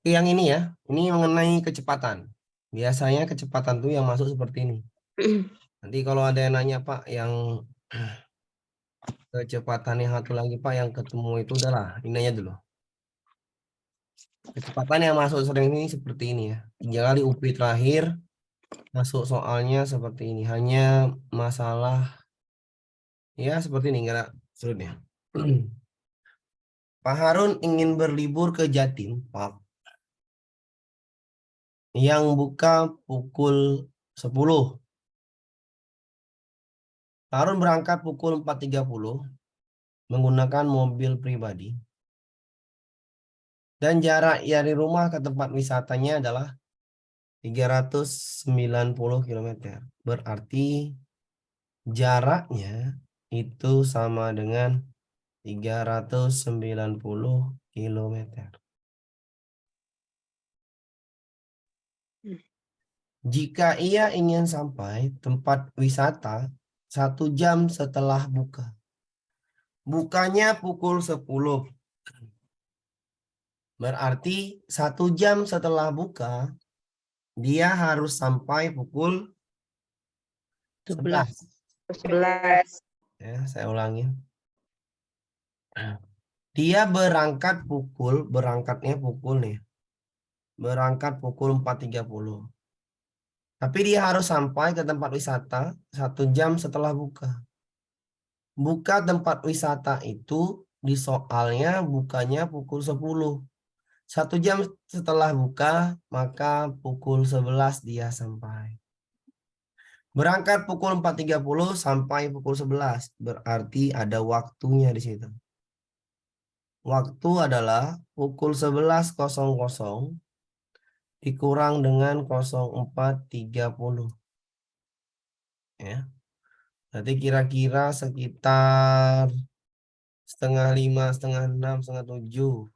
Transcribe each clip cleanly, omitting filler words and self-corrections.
Yang ini ya, ini mengenai kecepatan. Biasanya kecepatan tuh yang masuk seperti ini. Nanti kalau ada yang nanya Pak, yang kecepatan yang satu lagi Pak, yang ketemu itu udahlah, ini aja dulu. Kecepatan yang masuk sering ini seperti ini ya. 3 kali UP terakhir masuk soalnya seperti ini. Hanya masalah ya seperti ini, enggak sulit ya. Pak Harun ingin berlibur ke Jatim Pak, yang buka pukul 10. Pak Harun berangkat pukul 4.30 menggunakan mobil pribadi. Dan jarak dari rumah ke tempat wisatanya adalah 390 km. Berarti jaraknya itu sama dengan 390 km. Jika ia ingin sampai tempat wisata 1 jam setelah buka. Bukanya pukul 10. Berarti 1 jam setelah buka, dia harus sampai pukul 11. 11. Ya, saya ulangi. Dia berangkatnya pukul nih. Berangkat pukul 4.30. Tapi dia harus sampai ke tempat wisata 1 jam setelah buka. Buka tempat wisata itu di soalnya bukanya pukul 10. 1 jam setelah buka, maka pukul 11 dia sampai. Berangkat pukul 4.30 sampai pukul 11. Berarti ada waktunya di situ. Waktu adalah pukul 11.00 dikurang dengan 04.30. Ya. Berarti kira-kira sekitar 5:30, 5:30, 5:30,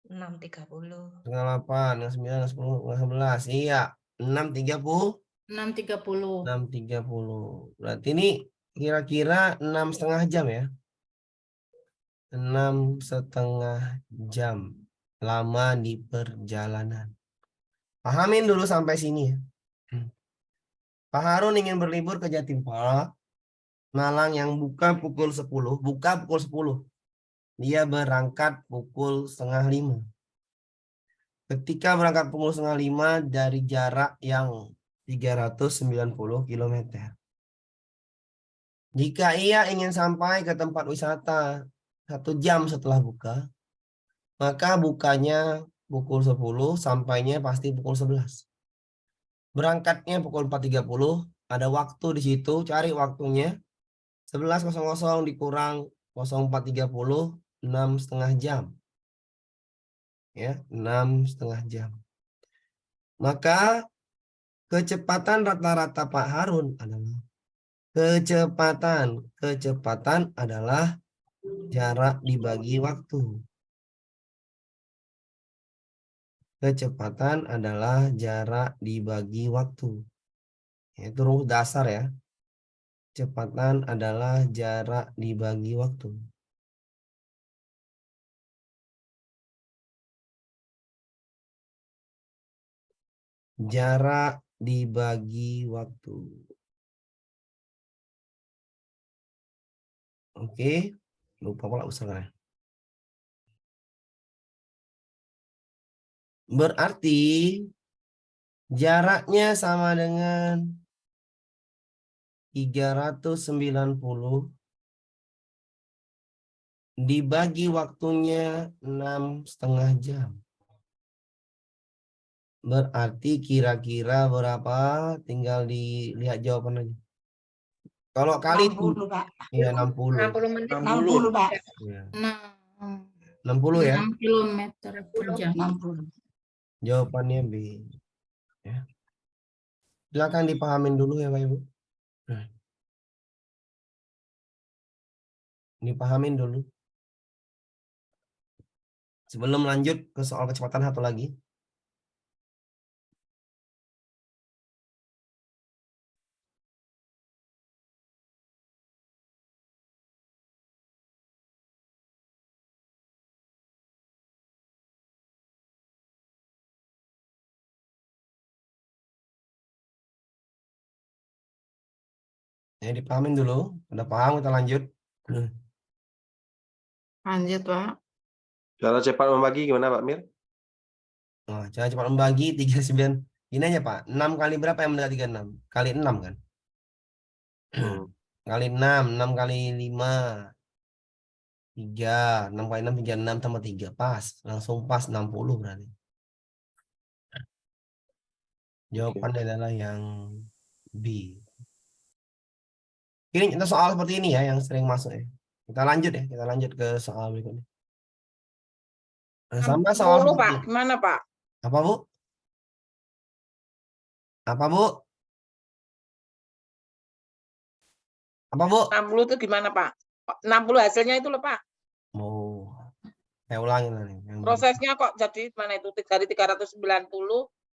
6.30. 7:30, 8, 9, 10, 11. Iya, 6.30. 6.30. 6.30. Berarti ini kira-kira 6,5 jam ya. 6,5 jam lama di perjalanan. Pahamin dulu sampai sini ya. Pak Harun ingin berlibur ke Jatim Park, Malang yang buka pukul 10. Buka pukul 10. Dia berangkat pukul 4:30. Ketika berangkat pukul 4:30 dari jarak yang 390 km. Jika ia ingin sampai ke tempat wisata 1 jam setelah buka, maka bukanya pukul 10, sampainya pasti pukul 11. Berangkatnya pukul 4.30, ada waktu di situ, cari waktunya. 11.00 dikurang 04.30, 6,5 jam. Ya, 6,5 jam. Maka kecepatan rata-rata Pak Harun adalah kecepatan adalah jarak dibagi waktu. Kecepatan adalah jarak dibagi waktu. Itu rumus dasar ya. Kecepatan adalah jarak dibagi waktu. Jarak dibagi waktu. Oke, lupa pula usahanya. Berarti jaraknya sama dengan 390 dibagi waktunya 6,5 jam. Berarti kira-kira berapa? Tinggal dilihat jawaban aja. Kalau kali 60, Pak. ya 60. 60 menit. 60, Pak. Ya. 6 60 ya. 6 km per jam. 60. Jawabannya B. Ya. Silakan dipahamin dulu ya Pak Ibu. Nah, dipahamin dulu. Sebelum lanjut ke soal kecepatan satu lagi. Ya, dipahamin dulu. Udah paham, kita lanjut. Lanjut, Pak. Cara cepat membagi gimana Pak Mir? Nah, cara cepat membagi 39. Ini aja Pak. 6 kali berapa yang mendekati 36? Kali 6 kan? Kali 6. 6 kali 5. 3. 6 kali 6, 36 tambah 3. Pas. Langsung pas 60 berarti. Jawabannya adalah yang B. Ini kita soal seperti ini ya yang sering masuk ya. Kita lanjut ya. Kita lanjut ke soal berikutnya. Nah, sama soal 60 Pak, seperti gimana Pak? apa Bu? Apa Bu? Apa Bu? 60 itu gimana Pak? 60 hasilnya itu loh Pak. Mau saya ulangin nih. Prosesnya kok jadi mana itu dari 390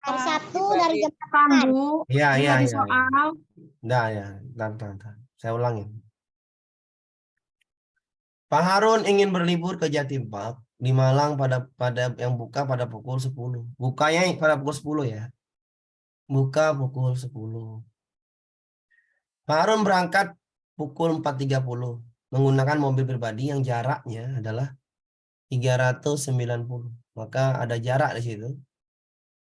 Hari Sabtu dibagi- dari jam Bu. Iya, Ini iya, ada iya. soal. Nah, ya. Bentar. Saya ulangin. Pak Harun ingin berlibur ke Jatim Park di Malang pada yang buka pada pukul 10. Bukanya pada pukul 10 ya. Buka pukul 10. Pak Harun berangkat pukul 4.30 menggunakan mobil pribadi yang jaraknya adalah 390. Maka ada jarak di situ.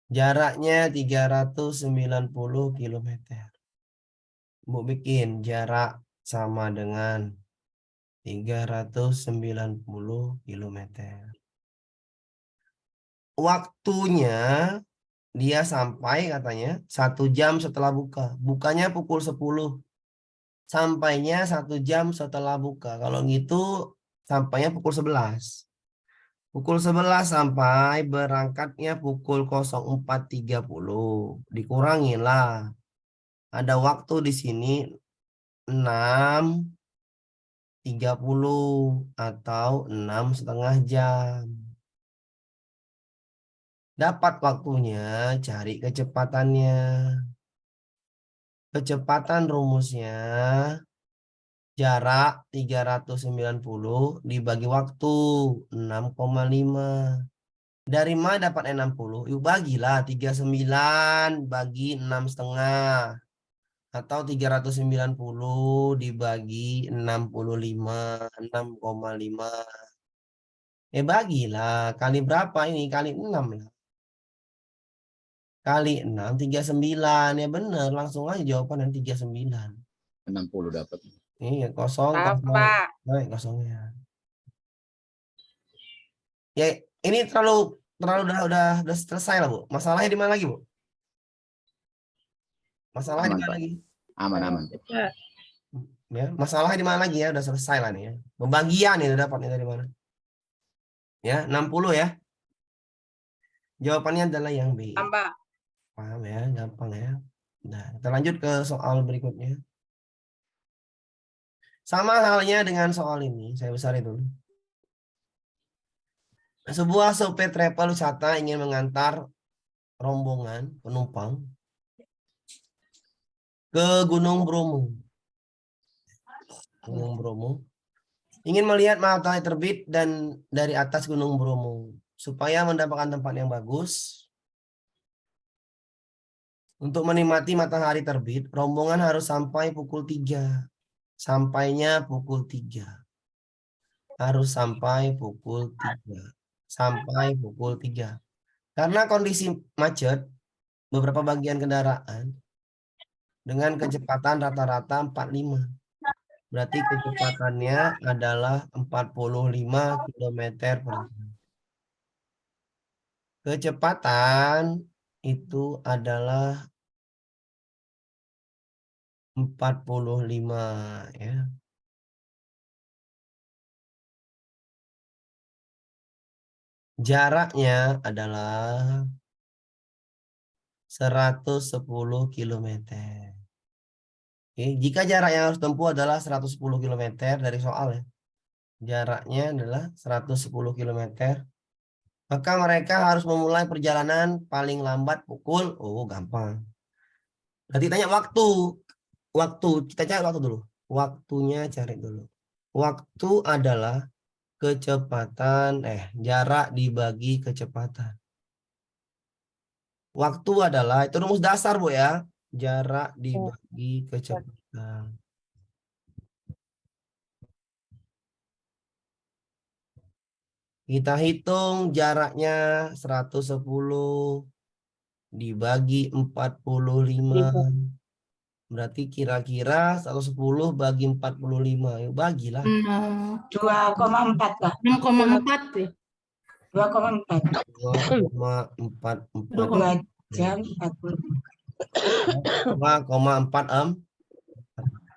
Jaraknya 390 km. Bu bikin jarak sama dengan 390 km. Waktunya dia sampai katanya 1 jam setelah buka. Bukanya pukul 10. Sampainya 1 jam setelah buka. Kalau gitu sampainya pukul 11. Pukul 11 sampai berangkatnya pukul 04.30. Dikurangin lah. Ada waktu di sini 6.30 atau 6,5 jam. Dapat waktunya, cari kecepatannya. Kecepatan rumusnya jarak 390 dibagi waktu 6,5. Dari mana dapat 60? Yuk bagilah 39 bagi 6,5. Atau 390 dibagi 65, 6,5. Bagilah. Kali berapa ini? Kali 6 lah. Kali 6, 39. Ya benar. Langsung aja jawaban yang 39. 60 dapat. Iya, kosong. Pak. Baik, kosongnya. Ya, ini terlalu udah selesai lah, Bu. Masalahnya di mana lagi, Bu? Masalahnya di Aman, mana Pak. lagi? Aman. Ya, masalahnya di mana lagi ya? Udah selesai lah nih ya. Pembagian ini dapatnya dari mana? Ya, 60 ya. Jawabannya adalah yang B. Tambah. Paham ya, gampang ya. Nah, kita lanjut ke soal berikutnya. Sama halnya dengan soal ini, saya besarin dulu. Sebuah sopir travel wisata ingin mengantar rombongan penumpang ke Gunung Bromo. Gunung Bromo. Ingin melihat matahari terbit dan dari atas Gunung Bromo. Supaya mendapatkan tempat yang bagus. Untuk menikmati matahari terbit, rombongan harus sampai pukul 3. Sampainya pukul 3. Harus sampai pukul 3. Sampai pukul 3. Karena kondisi macet, beberapa bagian kendaraan dengan kecepatan rata-rata 45. Berarti kecepatannya adalah 45 km per jam. Kecepatan itu adalah 45 ya. Jaraknya adalah 110 km. Oke, jika jarak yang harus tempuh adalah 110 km dari soal ya. Jaraknya adalah 110 km. Maka mereka harus memulai perjalanan paling lambat pukul, gampang. Nanti tanya waktu. Waktu, kita cari waktu dulu. Waktunya cari dulu. Waktu adalah kecepatan, jarak dibagi kecepatan. Waktu adalah, itu rumus dasar Bu ya. Jarak dibagi kecepatan. Kita hitung jaraknya 110 dibagi 45. Berarti kira-kira 110 bagi 45. Yuk bagilah. 2,4 Kak. 6,4 ya. 2,4. 2,44. 2 jam 40. 2,44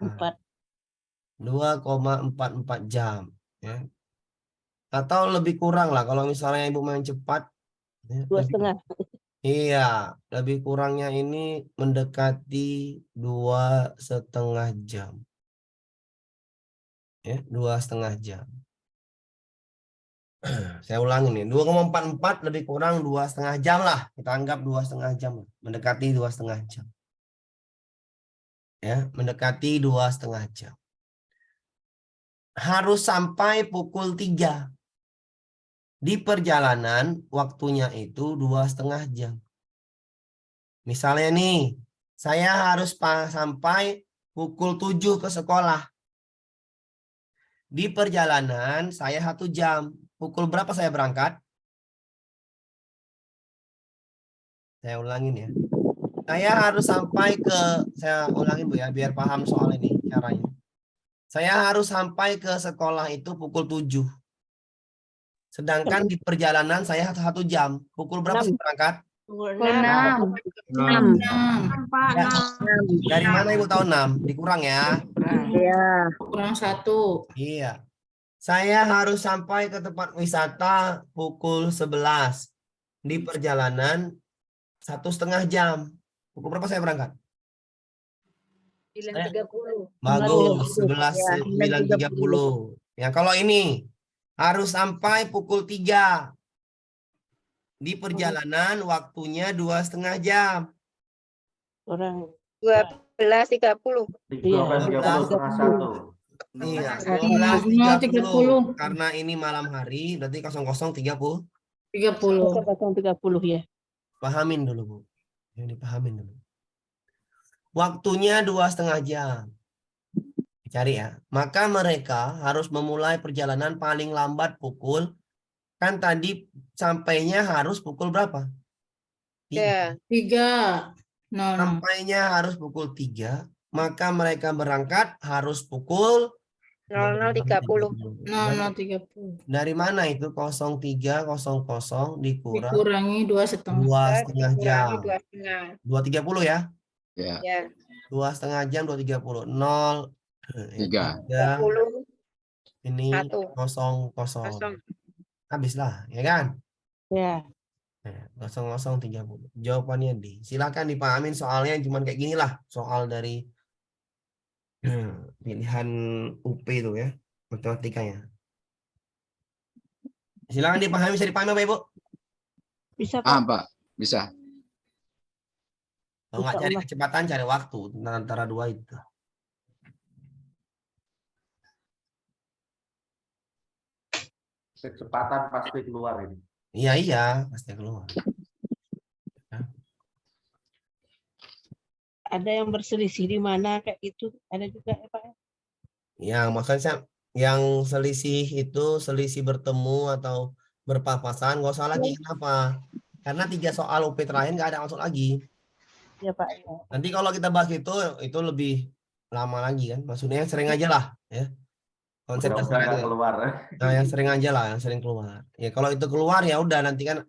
4. 2,44 jam. Ya. Atau lebih kurang lah kalau misalnya ibu main cepat. Ya, 2,5. iya, lebih kurangnya ini mendekati 2,5 jam. Ya, 2,5 jam. Saya ulangi nih, 2,44 lebih kurang 2,5 jam lah. Kita anggap 2,5 jam, mendekati 2,5 jam. Ya, mendekati 2,5 jam. Harus sampai pukul 3. Di perjalanan waktunya itu 2,5 jam. Misalnya nih, saya harus sampai pukul 7 ke sekolah. Di perjalanan saya 1 jam. Pukul berapa saya berangkat? Saya ulangin ya. Saya harus sampai saya ulangin Bu ya, biar paham soal ini caranya. Saya harus sampai ke sekolah itu pukul 7. Sedangkan di perjalanan saya 1 jam. Pukul berapa saya berangkat? Pukul 6. 6. Ya, dari mana Ibu tahu 6? Dikurang ya. Iya. Kurang 1. Iya. Saya harus sampai ke tempat wisata pukul 11. Di perjalanan 1,5 jam. Pukul berapa saya berangkat? 9.30. Bagus, 9.30. 9.30. Ya, kalau ini harus sampai pukul 3. Di perjalanan waktunya 2,5 jam. Orang 12.30. 12.30 Iya, 12.30. 12.30. Karena ini malam hari, berarti 00.30. 30. 0,30 ya. Pahamin dulu, Bu. Ini pahamin dulu. Waktunya 2,5 jam. Cari ya. Maka mereka harus memulai perjalanan paling lambat pukul, kan tadi sampainya harus pukul berapa? 3. 3. No. Sampainya harus pukul 3. Maka mereka berangkat harus pukul 00.30. 0,30. Dari mana itu 03.00 dikurang Dikurangi 2,5. 2,5 jam. 2,5. 2.30 ya. Ya, Ya. 2,5 jam 2.30. 0 3. 30. ini 1. 00. Kosong. Habislah, ya kan? Ya. 00.30. Jawabannya D. Silakan dipahamin soalnya cuman kayak gini lah. Soal dari pilihan UP itu ya. Matematikanya. Silakan dipahami, bisa dipahami Bapak Ibu? Bisa Paham, Pak. Pak. Bisa. Kalau nggak Bisa, cari Allah. kecepatan, cari waktu antara dua itu. Kecepatan pasti keluar ini. Iya, pasti keluar. Ada yang berselisih di mana kayak gitu. Ada juga ya Pak. Yang maksudnya yang selisih itu selisih bertemu atau berpapasan, nggak usah lagi. Kenapa? Karena 3 soal UP terakhir nggak ada masuk lagi. Ya Pak. Ya. Nanti kalau kita bahas itu lebih lama lagi kan. Maksudnya yang sering aja lah, ya. Konsep Mudah-mudahan dasarnya nggak itu. keluar. Nah, yang sering aja lah, yang sering keluar. Ya kalau itu keluar ya udah nanti kan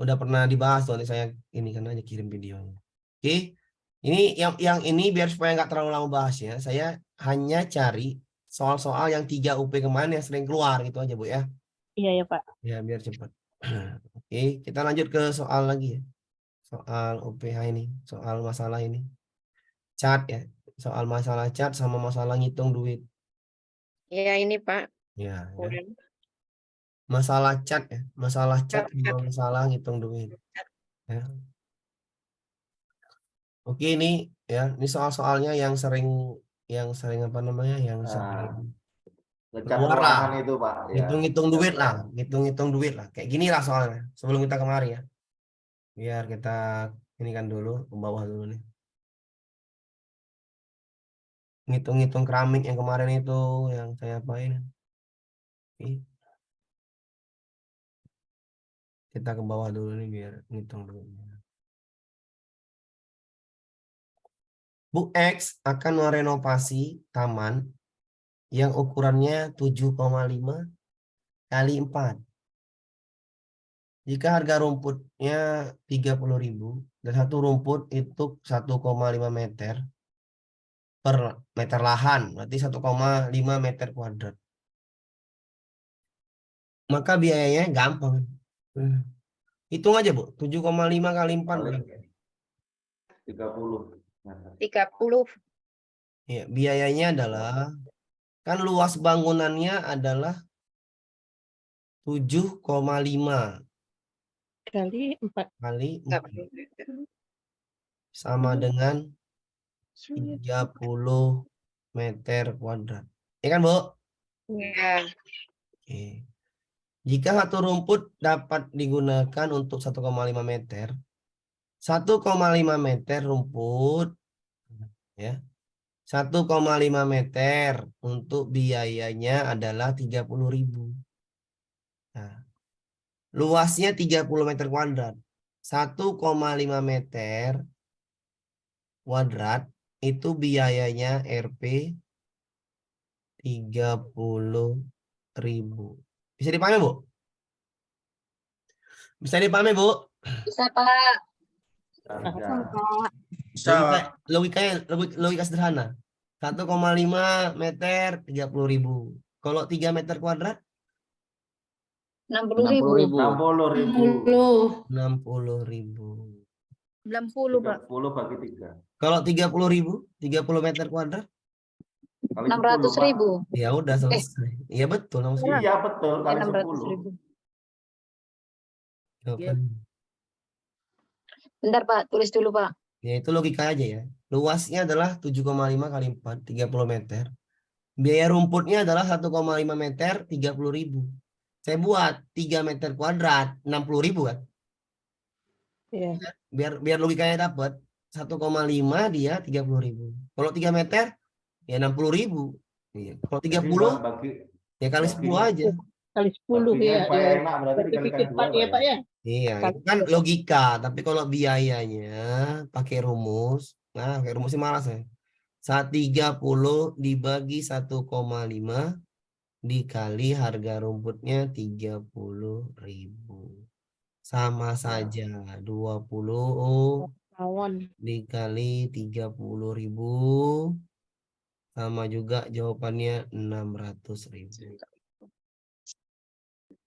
udah pernah dibahas tuh. Nanti saya ini kan aja kirim videonya. Oke. Ini yang ini biar supaya nggak terlalu lama bahasnya, saya hanya cari soal-soal yang 3 UP kemarin yang sering keluar gitu aja Bu ya. Iya ya Pak. Ya biar cepat. Oke, kita lanjut ke soal lagi ya. Soal UPH ini, soal masalah ini. Cat ya. Soal masalah cat sama masalah ngitung duit. Ya ini Pak. Ya, ya. Masalah cat ya, masalah cat sama masalah ngitung duit. Ya. Oke, ini ya, ini soal-soalnya yang sering apa namanya? Yang sering Ngecat keluar lah. ruangan itu Pak. Ya. Hitung-hitung duit lah, hitung-hitung duit lah. Kayak gini lah soalnya. Sebelum kita kemari ya. Biar kita ini kan dulu ke bawah dulu nih. Ngitung-ngitung keramik yang kemarin itu yang saya apain. Oke. Kita ke bawah dulu nih biar ngitung dulu. Bu X akan merenovasi taman yang ukurannya 7,5 kali 4. Jika harga rumputnya 30.000 dan satu rumput itu 1,5 meter per meter lahan, berarti 1,5 meter kuadrat. Maka biayanya gampang. Hitung aja, Bu. 7,5 kali 4 Kali berapa? 30. 30. Ya, biayanya adalah, kan luas bangunannya adalah 7,5 Kali 4. kali 4 sama dengan 30 meter kuadrat. Ya kan, Bu? Ya. Oke. Jika satu rumput dapat digunakan untuk 1,5 meter, 1,5 meter rumput, ya, 1,5 meter untuk biayanya adalah 30.000. Nah, luasnya 30 meter kuadrat. 1,5 meter kuadrat itu biayanya Rp 30.000. Bisa dipahami, Bu? Bisa dipahami, Bu? Bisa, Pak. Harga. Logika sederhana. 1,5 meter 30.000. Kalau 3 meter kuadrat 60.000. 60.000. 60.000. 90, Pak. 30 bagi 3. Kalau 30.000, 30 meter kuadrat, Kali 10, Pak. 600.000. ya udah selesai. Iya betul. Iya betul, Ya, kali 600.000. 10. Iya. Bentar, Pak. Tulis dulu, Pak. Ya itu logika aja ya. Luasnya adalah 7,5 kali 4, 30 meter. Biaya rumputnya adalah 1,5 meter, 30.000. Saya buat 3 meter kuadrat, 60.000 kan. Iya. Biar logikanya dapat. 1,5 dia 30.000. Kalau 3 meter ya 60.000. Iya. Kalau 30 ya kali 10 aja. Kali 10 baginya ya. supaya Ya. enak berarti dikalikan 2, 4 ya, Pak, Pak ya. Iya, Kali itu kan logika. Tapi kalau biayanya pakai rumus, nah pakai rumusnya malas ya. 30 dibagi 1,5 dikali harga rumputnya 30.000. Sama saja 20 Tawon. dikali 30.000 sama juga jawabannya 600.000.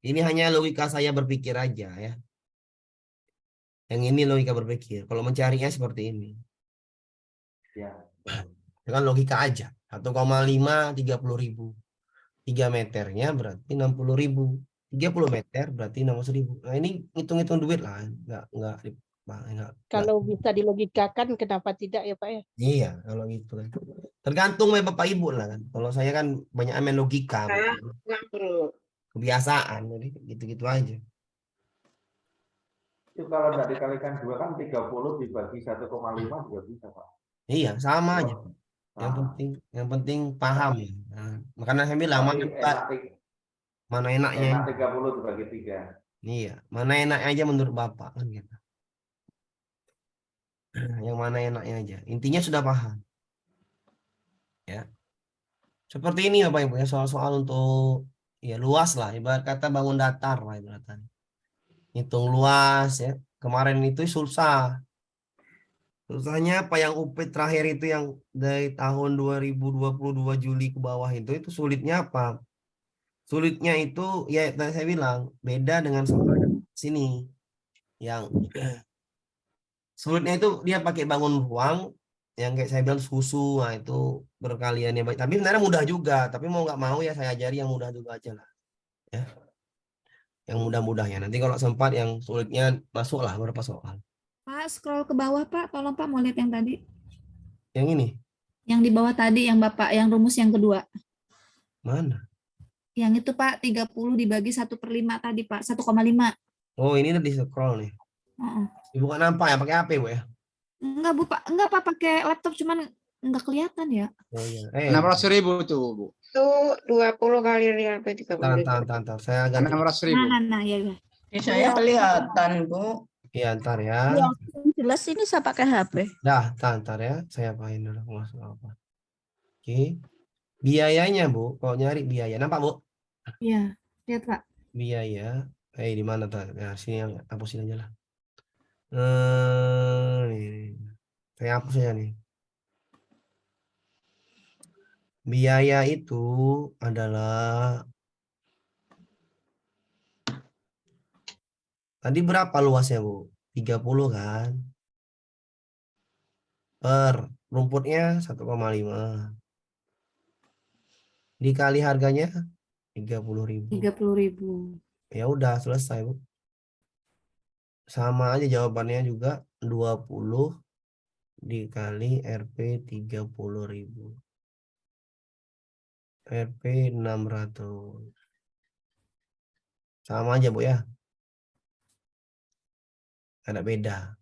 Ini hanya logika saya berpikir aja ya. Yang ini logika berpikir. Kalau mencarinya seperti ini. Ya. Dengan logika aja. 1,5 30.000. 3 meternya berarti 60.000. 30 meter berarti 600.000. Nah ini hitung-hitung duit lah. Enggak. Kalau bisa dilogikakan, kenapa tidak ya, Pak ya? Iya, kalau gitu kan. Tergantung sama Bapak Ibu lah kan. Kalau saya kan banyak main logika. Kebiasaan. Jadi gitu-gitu aja. Itu kalau tidak dikalikan 2 kan 30 dibagi 1,5 juga bisa, Pak. Iya, sama aja. Sama. Yang penting paham ya. Nah, makanya saya bilang mana enaknya. Enak 30 dibagi 3. Iya, mana enaknya aja menurut Bapak kan gitu. Yang mana enaknya aja. Intinya sudah paham. Ya. Seperti ini Bapak Ibu ya, soal-soal untuk ya luas lah, ibarat kata bangun datar lah ibaratnya. Hitung luas ya. Kemarin itu susah. Susahnya apa yang UP terakhir itu yang dari tahun 2022 Juli ke bawah itu sulitnya apa? Sulitnya itu ya tadi saya bilang beda dengan soal sini. Yang sulitnya itu dia pakai bangun ruang yang kayak saya bilang susu, nah itu berkaliannya baik. Tapi sebenarnya mudah juga, tapi mau nggak mau ya saya ajari yang mudah dulu aja lah. Ya. Yang mudah-mudahnya. Nanti kalau sempat yang sulitnya masuklah beberapa soal. Pak, scroll ke bawah, Pak. Tolong, Pak, mau lihat yang tadi. Yang ini Yang di bawah tadi, yang Bapak, yang rumus yang kedua. mana? Yang itu, Pak, 30 dibagi 1/5 tadi, Pak. 1,5. Oh, ini udah di scroll nih. Bukan nampak ya, pakai HP, Bu ya? Enggak, Bu, Pak. Enggak, Pak, pakai laptop, cuman enggak kelihatan ya. Oh iya. 600.000 tuh, Bu. Itu 20 kali 5 30. Tahan. Saya ganti. 600.000. Nah, ya, ya. Di saya kelihatan, Bu. Iya, ntar ya. Yang jelas ini saya pakai HP. Dah, ntar ya. Saya apain dulu masuk apa. Oke. Biayanya, Bu. Kalau nyari biaya. Nampak, Bu? Iya, lihat Pak. Biaya. Di mana tuh? Nah, sini yang hapusin aja lah. Nih. Saya hapus aja nih. Biaya itu adalah tadi berapa luasnya, Bu? 30 kan? Per rumputnya 1,5. Dikali harganya 30.000. 30.000. Ya udah selesai, Bu. Sama aja jawabannya juga 20 dikali Rp 30.000. Rp 600. Sama aja, Bu ya. Ada beda.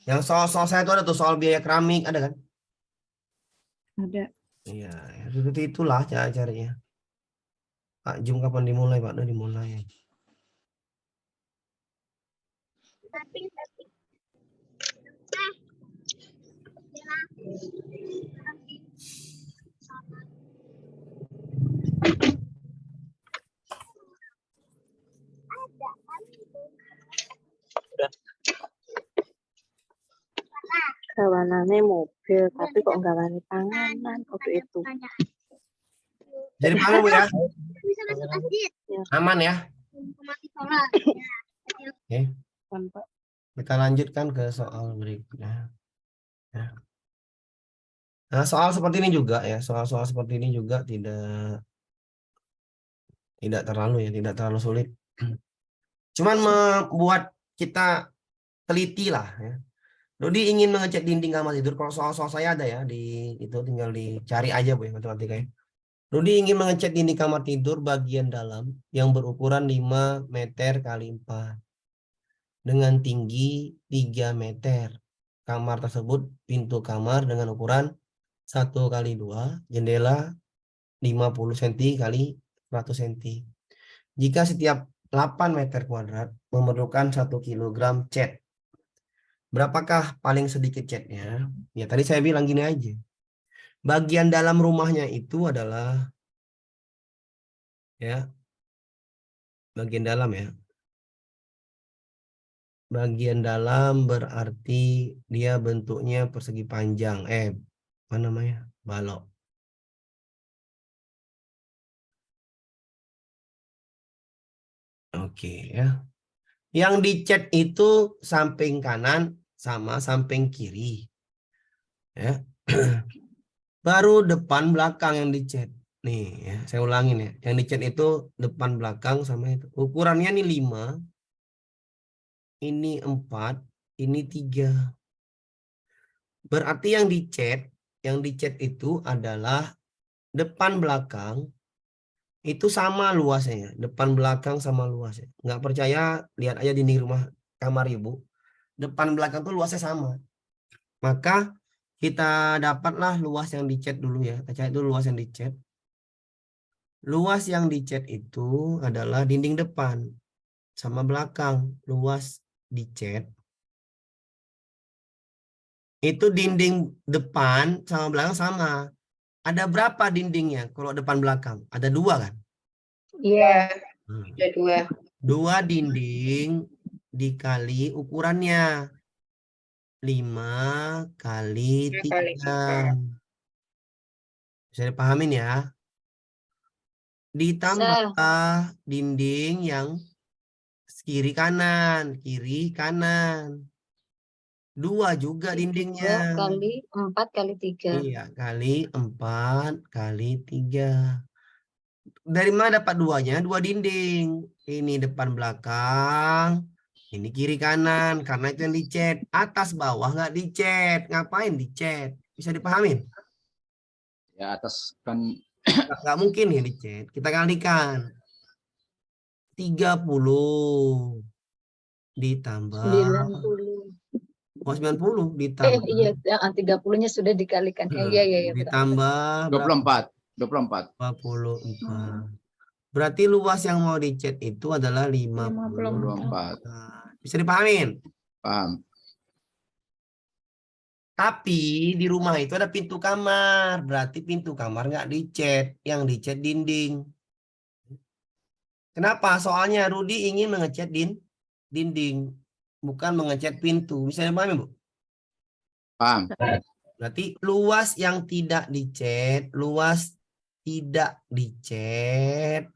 Yang soal-soal saya itu ada tuh soal biaya keramik, ada kan? Ada. Iya, seperti itulah cara-caranya. Pak Jum kapan dimulai, Pak? Udah dimulai. Gawanannya mobil, tapi kok gawane panganan waktu itu. Jadi paham, Bu ya? Aman ya? Oke. Kan, Pak. Kita lanjutkan ke soal berikutnya. Ya. Nah, soal seperti ini juga ya, soal-soal seperti ini juga tidak terlalu sulit. Cuman membuat kita teliti lah ya. Dodi ingin mengecat dinding kamar tidur. Kalau soal-soal saya ada ya di itu tinggal dicari aja, Bu ya, matematika ya. Dodi ingin mengecat dinding kamar tidur bagian dalam yang berukuran 5 meter kali 4 dengan tinggi 3 meter. Kamar tersebut pintu kamar dengan ukuran 1 kali 2, jendela 50 cm kali 100 cm. Jika setiap 8 meter kuadrat memerlukan 1 kg cat, berapakah paling sedikit catnya? Ya tadi saya bilang gini aja. Bagian dalam rumahnya itu adalah ya bagian dalam ya. Bagian dalam berarti dia bentuknya persegi panjang. Apa namanya? Balok. Oke ya. Yang dicat itu samping kanan sama samping kiri. Ya. Baru depan belakang yang dicat. Nih ya, saya ulangin ya. Yang dicat itu depan belakang sama itu. Ukurannya nih 5. Ini 4, ini 3. Berarti yang dicat itu adalah depan belakang itu sama luasnya, depan belakang sama luasnya. Nggak percaya, lihat aja dinding rumah kamar ibu. Depan belakang tuh luasnya sama. Maka kita dapatlah luas yang dicat dulu ya. Kita cari dulu luas yang dicat. Luas yang dicat itu adalah dinding depan sama belakang. Luas dicat itu dinding depan sama belakang sama. Ada berapa dindingnya kalau depan belakang? Ada 2 kan? Iya, Hmm. ada 2. 2 dinding dikali ukurannya 5 kali 3. Bisa dipahamin ya? Ditambah dinding yang kiri kanan. 2 juga dindingnya. 2 kali 4 kali 3. Iya, kali 4 kali 3. Dari mana dapat 2-nya? 2 dinding. Ini depan belakang. Ini kiri kanan. Karena itu yang dicat. Atas bawah nggak dicat. Ngapain dicat? Bisa dipahamin? Ya atas kan Nggak mungkin ya dicat. Kita kalikan. 30. ditambah 90. 90 ditambah Iya, 30-nya sudah dikalikan. Iya, iya, iya. betul. ditambah berapa? 24. 24. Berarti luas yang mau dicat itu adalah 24. Bisa dipahamin? Paham. Tapi di rumah itu ada pintu kamar. Berarti pintu kamar nggak dicat. Yang dicat dinding. Kenapa? Soalnya Rudi ingin mengecat dinding. Bukan mengecat pintu. Bisa dipahami, Bu? Paham. Berarti luas yang tidak dicat. Luas tidak dicat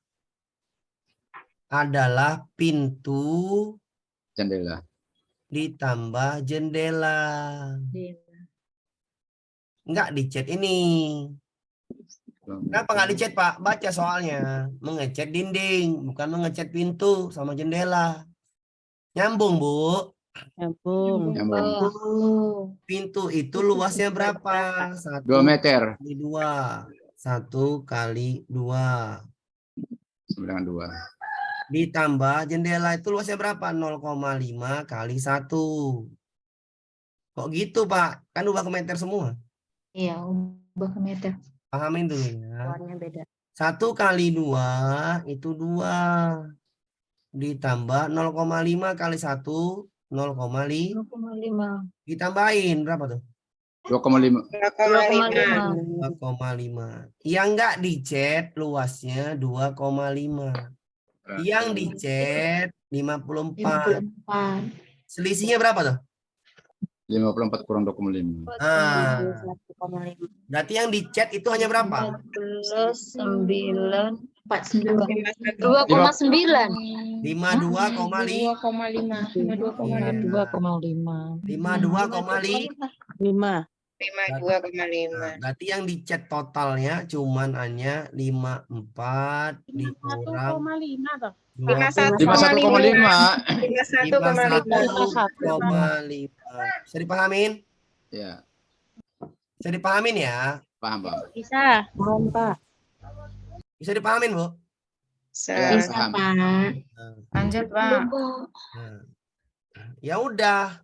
adalah pintu Jendela. ditambah jendela. Enggak dicat ini. Kenapa nggak dicat, Pak? Baca soalnya. Mengecat dinding, bukan mengecat pintu sama jendela. Nyambung, Bu. Nyambung. Nyambung. Oh. Pintu itu luasnya berapa? 2 meter. 1 kali 2. 9,2. Ditambah jendela itu luasnya berapa? 0,5 kali 1. Kok gitu, Pak? Kan ubah ke meter semua. Iya, ubah ke meter. Pahamin dulu ya. Warnanya beda. 1 kali 2 itu 2. Ditambah 0,5 kali 1, 0,5. 0,5. Ditambahin berapa tuh? 2,5. 2,5. 2,5. Yang enggak dicat luasnya 2,5. Yang dicat 54. 54. Selisihnya berapa tuh? 54 kurang 2,5. Ah, 1,5. berarti yang dicat itu hanya berapa? 9, 49. 2,9. 52,5. 2,5. 52,5. 5. 52,5. Berarti yang dicat totalnya cuman hanya 54 dikurang 51,5. 51,5. Bisa dipahamin? Ya, Bisa dipahamin ya? paham. Bisa. Paham, Pak. Bisa dipahamin, Bu? Ya, Bisa, paham. Pak. Lanjut, Nah, Pak. ya udah.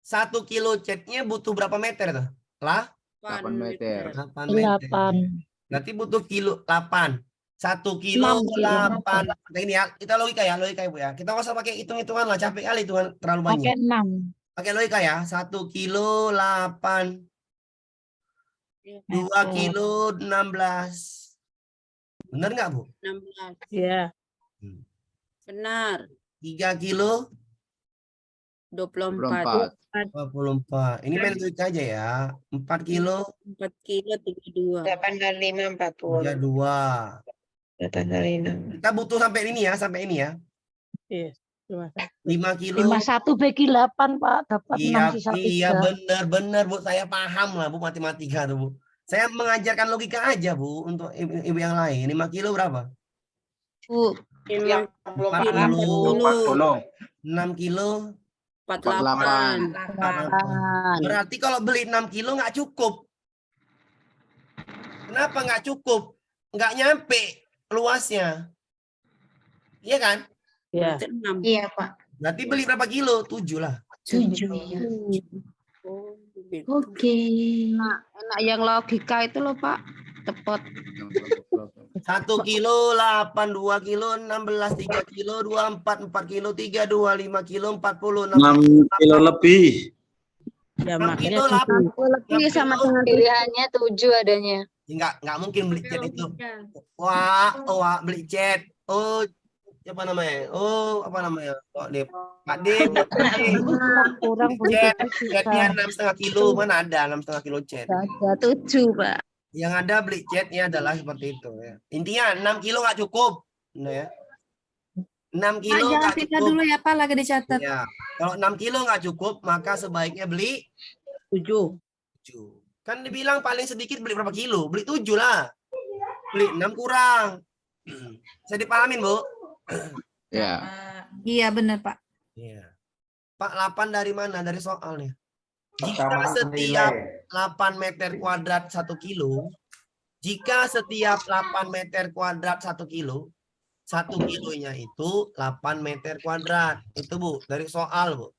1 kilo catnya butuh berapa meter tuh? Lah? 8 meter. 8 meter. 8. Berarti butuh kilo 8. 1 kilo 6 kilo. 8. Nah, ini ya, kita logika ya, Bu ya. Kita nggak usah pakai hitung-hitungan lah, capek kali hitungan terlalu banyak. Pakai 6. Pakai logika ya, 1 kilo 8. 2 kilo 16. Benar nggak, Bu? 16. Iya. Benar. 3 kilo 24. 24. Ini main logika aja ya. 4 kilo 4 kilo 32. 8 kali 5, 40. 32. 8 kali 6. Kita butuh sampai ini ya, Iya. 5 kilo. 51 bagi 8, Pak. Dapat 6 Iya, sisa iya 3. benar, Bu. Saya paham lah, Bu, matematika tuh, Bu. Saya mengajarkan logika aja, Bu, untuk ibu yang lain. 5 kilo berapa? Bu. 40. 6 kilo 48. 48. Berarti kalau beli 6 kilo nggak cukup. Kenapa nggak cukup? Nggak nyampe luasnya. Iya kan? Iya. Iya, Pak. Berarti beli berapa kilo? 7 lah. 7. Oke. Enak yang logika itu loh, Pak. Tepat. 1 kilo 8, 2 kilo 16, 3 kilo 24, 4 kilo 3, 2, 5 kilo 40, 6 kilo lebih. Ya 6 kilo makanya 8. Lebih sama dengan pilihannya 7 adanya. Nggak mungkin beli cat itu. Wah, beli cat. Oh, apa namanya? Oh, apa namanya? Oh, Pak D. Kurang Catnya 6,5 kilo. Mana ada 6,5 kilo cat? ada 7, Pak. Yang ada beli catnya adalah seperti itu ya. Intinya 6 kilo nggak cukup. Nah, ya. 6 Pak, kilo jangan nggak pindah cukup. dulu ya, Pak. Lagi dicatat. Ya. Kalau 6 kilo nggak cukup, maka sebaiknya beli 7. 7. Kan dibilang paling sedikit beli berapa kilo? Beli 7 lah. Beli 6 kurang. Bisa dipahamin, Bu? Ya, Iya, benar, Pak. Iya. Pak, 8 dari mana? Dari soalnya. Jika Sama setiap nilai. 8 meter kuadrat 1 kilo, jika setiap 8 meter kuadrat 1 kilo, 1 kilonya itu 8 meter kuadrat. Itu Bu, dari soal Bu.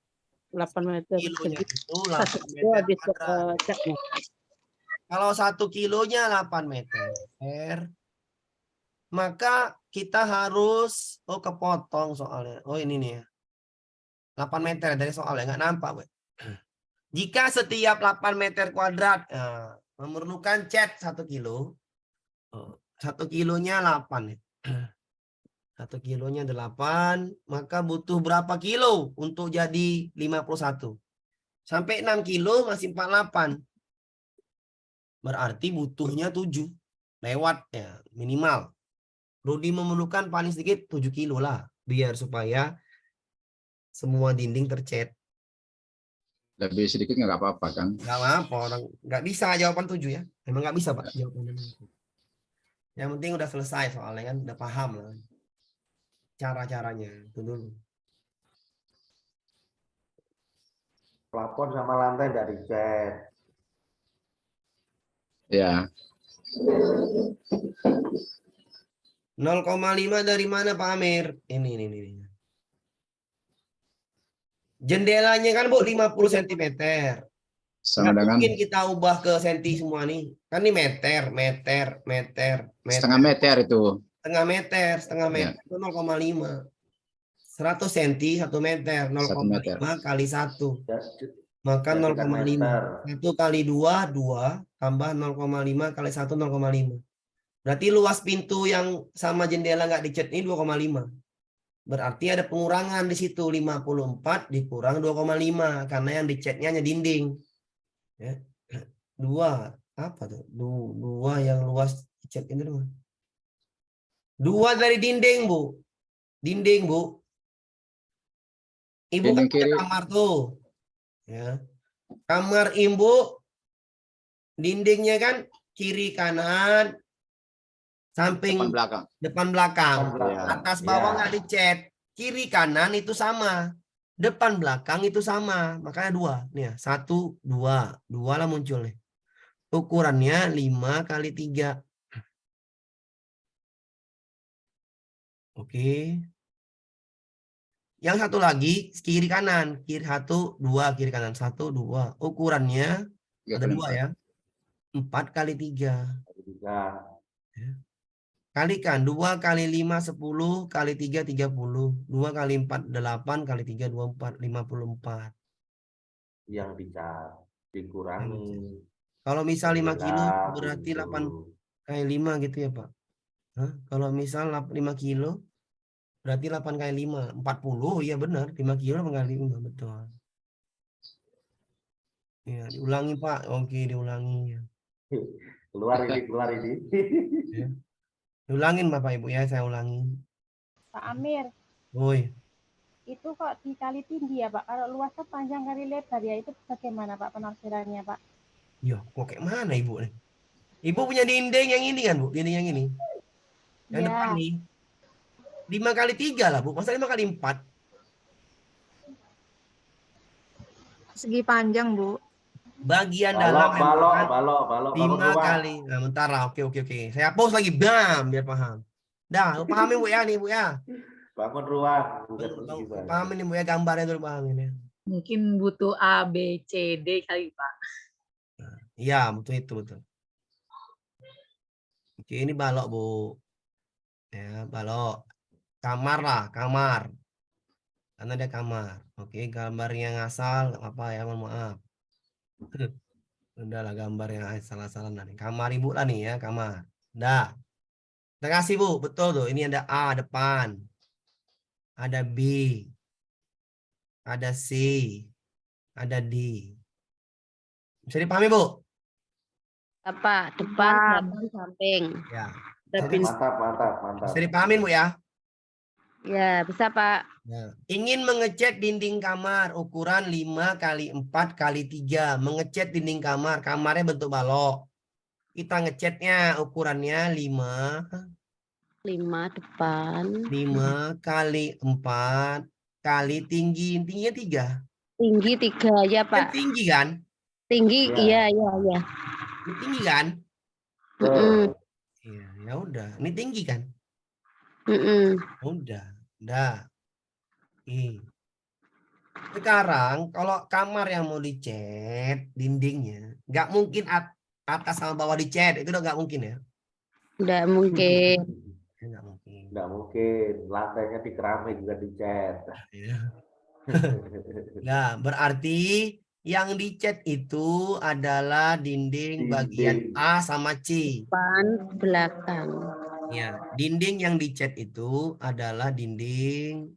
8 meter Kilonya persegi. itu 8 Satu kilo meter habis kuadrat. catnya. Kalau 1 kilonya 8 meter, maka kita harus, kepotong soalnya. Oh ini nih ya. 8 meter dari soalnya, nggak nampak. Bu. Jika setiap 8 meter kuadrat memerlukan cat 1 kilo, 1 kilonya 8 ya. 1 kilonya 8, maka butuh berapa kilo untuk jadi 51? Sampai 6 kilo masih 48. Berarti butuhnya 7. Lewat ya, minimal. Rudi memerlukan paling sedikit 7 kilo lah. Biar supaya semua dinding tercat. Lebih sedikit nggak apa-apa kan? Nggak apa, orang nggak bisa jawaban 7 ya. Memang nggak bisa Pak jawabannya. Yang penting udah selesai soalnya kan, udah paham lah. Cara-caranya itu dulu. Plafon sama lantai nggak dicat. Ya. 0,5 dari mana Pak Amir? Ini. Jendelanya kan Bu 50 cm. Sama Nggak dengan mungkin kita ubah ke senti semua nih. Kan ini meter. setengah meter itu. Setengah meter Ya. itu 0,5. 100 cm 1 meter. 0,5 kali 1. Maka Jadi 0,5. 1 kali 2, 2. Tambah 0,5 kali 1, 0,5. Berarti luas pintu yang sama jendela nggak dicat ini 2,5. Berarti ada pengurangan di situ. 54 dikurang 2,5. Karena yang dicatnya hanya dinding. Ya. 2. Apa tuh? 2 yang luas dicat ini dulu. 2 dari dinding, Bu. Dinding, Bu. Ibu kan Dinding kiri. kamar tuh. Ya. Kamar Ibu dindingnya kan kiri kanan samping Depan belakang. depan belakang. Atas bawah nggak dicat. Kiri kanan itu sama. Depan belakang itu sama. Makanya 2. Nih ya, 1 2. 2 lah muncul nih. Ukurannya 5 kali 3. Oke. Yang satu lagi kiri kanan. Kiri 1 2 kiri kanan 1 2. Ukurannya ada 2 ya. 4 kali 3. Kalikan 2 kali 5 10 kali 3 30. 2 kali 4 8 kali 3 24 54. Yang dicat dikurangi. Kalau misal 5 kilo Jendela, berarti pintu. 8 kali 5 gitu ya Pak. Hah? Kalau misal 5 kilo berarti 8 kali 5 40. Iya benar 5 kilo 8 kali 5 betul. Ya diulangi Pak. Oke diulangi. Keluar ini. Ya. Diulangin Bapak Ibu ya, saya ulangi. Pak Amir, Woi. itu kok dikali tinggi ya Pak? Kalau luasnya panjang kali lebar ya, itu bagaimana Pak penafsirannya Pak? Yo, kok kayak mana Ibu nih? Ibu punya dinding yang ini kan Bu? Dinding yang ini. Yang depan Ya, nih. 5 kali 3 lah Bu. Masa 5 kali 4? Segi panjang, Bu. Bagian dalam balok. 5 kali. Nah, bentar lah. Oke. Saya hapus lagi. Bam, biar paham. Dah, pahamin Bu ya nih Bu ya. Bangun ruang. Pahamin nih Bu ya, gambarnya dulu pahamin ya. Mungkin butuh A, B, C, D kali Pak. Iya, betul. Oke, ini balok Bu. Ya, balok. Kamar lah, kamar. Karena ada kamar. Oke, gambarnya ngasal, nggak apa ya, mohon maaf. Udahlah gambar yang salah-salah nih. Kamar Ibu lah nih ya, kamar. Dah. Terima kasih Bu, betul tuh. Ini ada A depan. Ada B. Ada C. Ada D. Bisa dipahami Bu? Apa? Depan, belakang, samping. Ya. Mantap. Bisa dipahamin Bu ya? Ya, bisa Pak. Nah, ingin mengecat dinding kamar ukuran 5 kali 4 kali 3. Mengecat dinding kamar. Kamarnya bentuk balok. Kita ngecatnya ukurannya 5 depan. 5 kali 4 kali tinggi. Tingginya 3. Tinggi 3 ya Kan Pak. tinggi kan? Tinggi, iya. Ini tinggi kan? Mm-mm. Ya udah. Ini tinggi kan? Udah. Sekarang kalau kamar yang mau dicat dindingnya, nggak mungkin atas sama bawah dicat, itu udah nggak mungkin ya. Nggak mungkin. Nggak mungkin. Nggak mungkin. Lantainya di keramik juga dicat. Ya. Nah, berarti yang dicat itu adalah dinding bagian A sama C. Depan, belakang. Ya, dinding yang dicat itu adalah dinding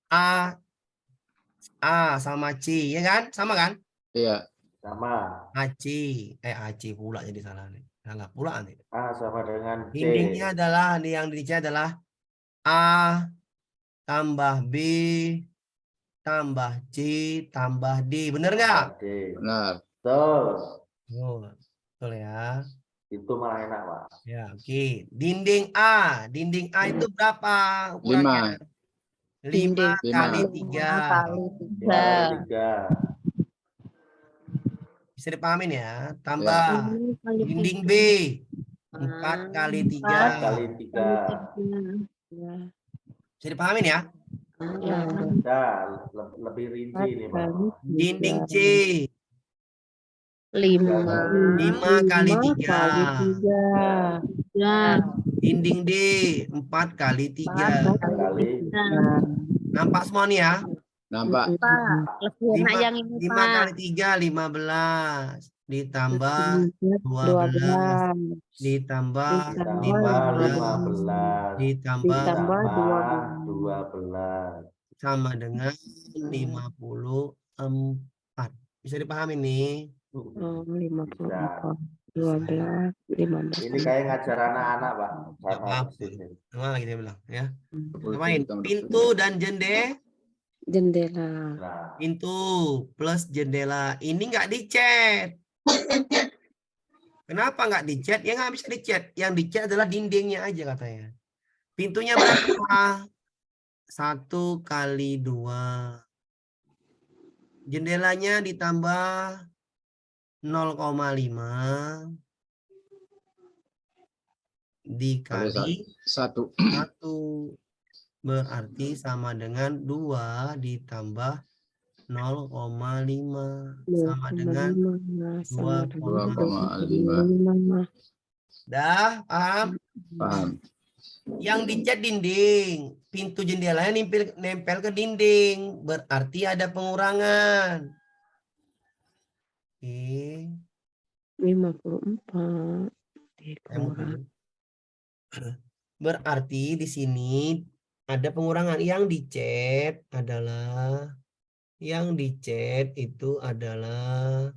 A sama C, ya kan? Sama kan? Iya. Sama. AC pula jadi salah nih. Salah pula nih. A sama dengan C. Dindingnya adalah yang dicat adalah A tambah B tambah C tambah D. Bener nggak? Benar. Betul. Oh, betul ya. Itu malah enak, Pak. Ya, oke. Dinding A itu berapa ukurannya? 5 kali 3. 5 kali 3. Bisa dipahamin ya. Tambah dinding B 4 kali 3. 4 kali 3. Bisa dipahamin ya. Bisa, lebih rinci ini, Pak. Dinding C 5 kali 3. Dinding D 4 kali 3. Kali. Nampak semua nih ya. Nampak. Lebih enak yang ini, 5 Pak. kali 3 15 ditambah 12 ditambah 15 ditambah 12 sama dengan 54. Bisa dipahami nih? 54, 12, 15. Ini kayak ngajar anak-anak, Pak. Nggak Sama apa-apa. persis. Sama lagi dia bilang ya. Apain? Pintu dan Jendela. Nah, pintu plus jendela ini nggak dicat. Kenapa nggak dicat? Ya nggak bisa dicat. Yang dicat adalah dindingnya aja katanya. Pintunya berapa? 1 kali 2. Jendelanya ditambah 0,5 dikali 1. 1 berarti sama dengan 2 ditambah 0,5 sama dengan 2,5. Dah paham? Paham. Yang dicat dinding, pintu jendelanya nempel ke dinding, berarti ada pengurangan. Oke. 54. Berarti di sini ada pengurangan. Yang dicat itu adalah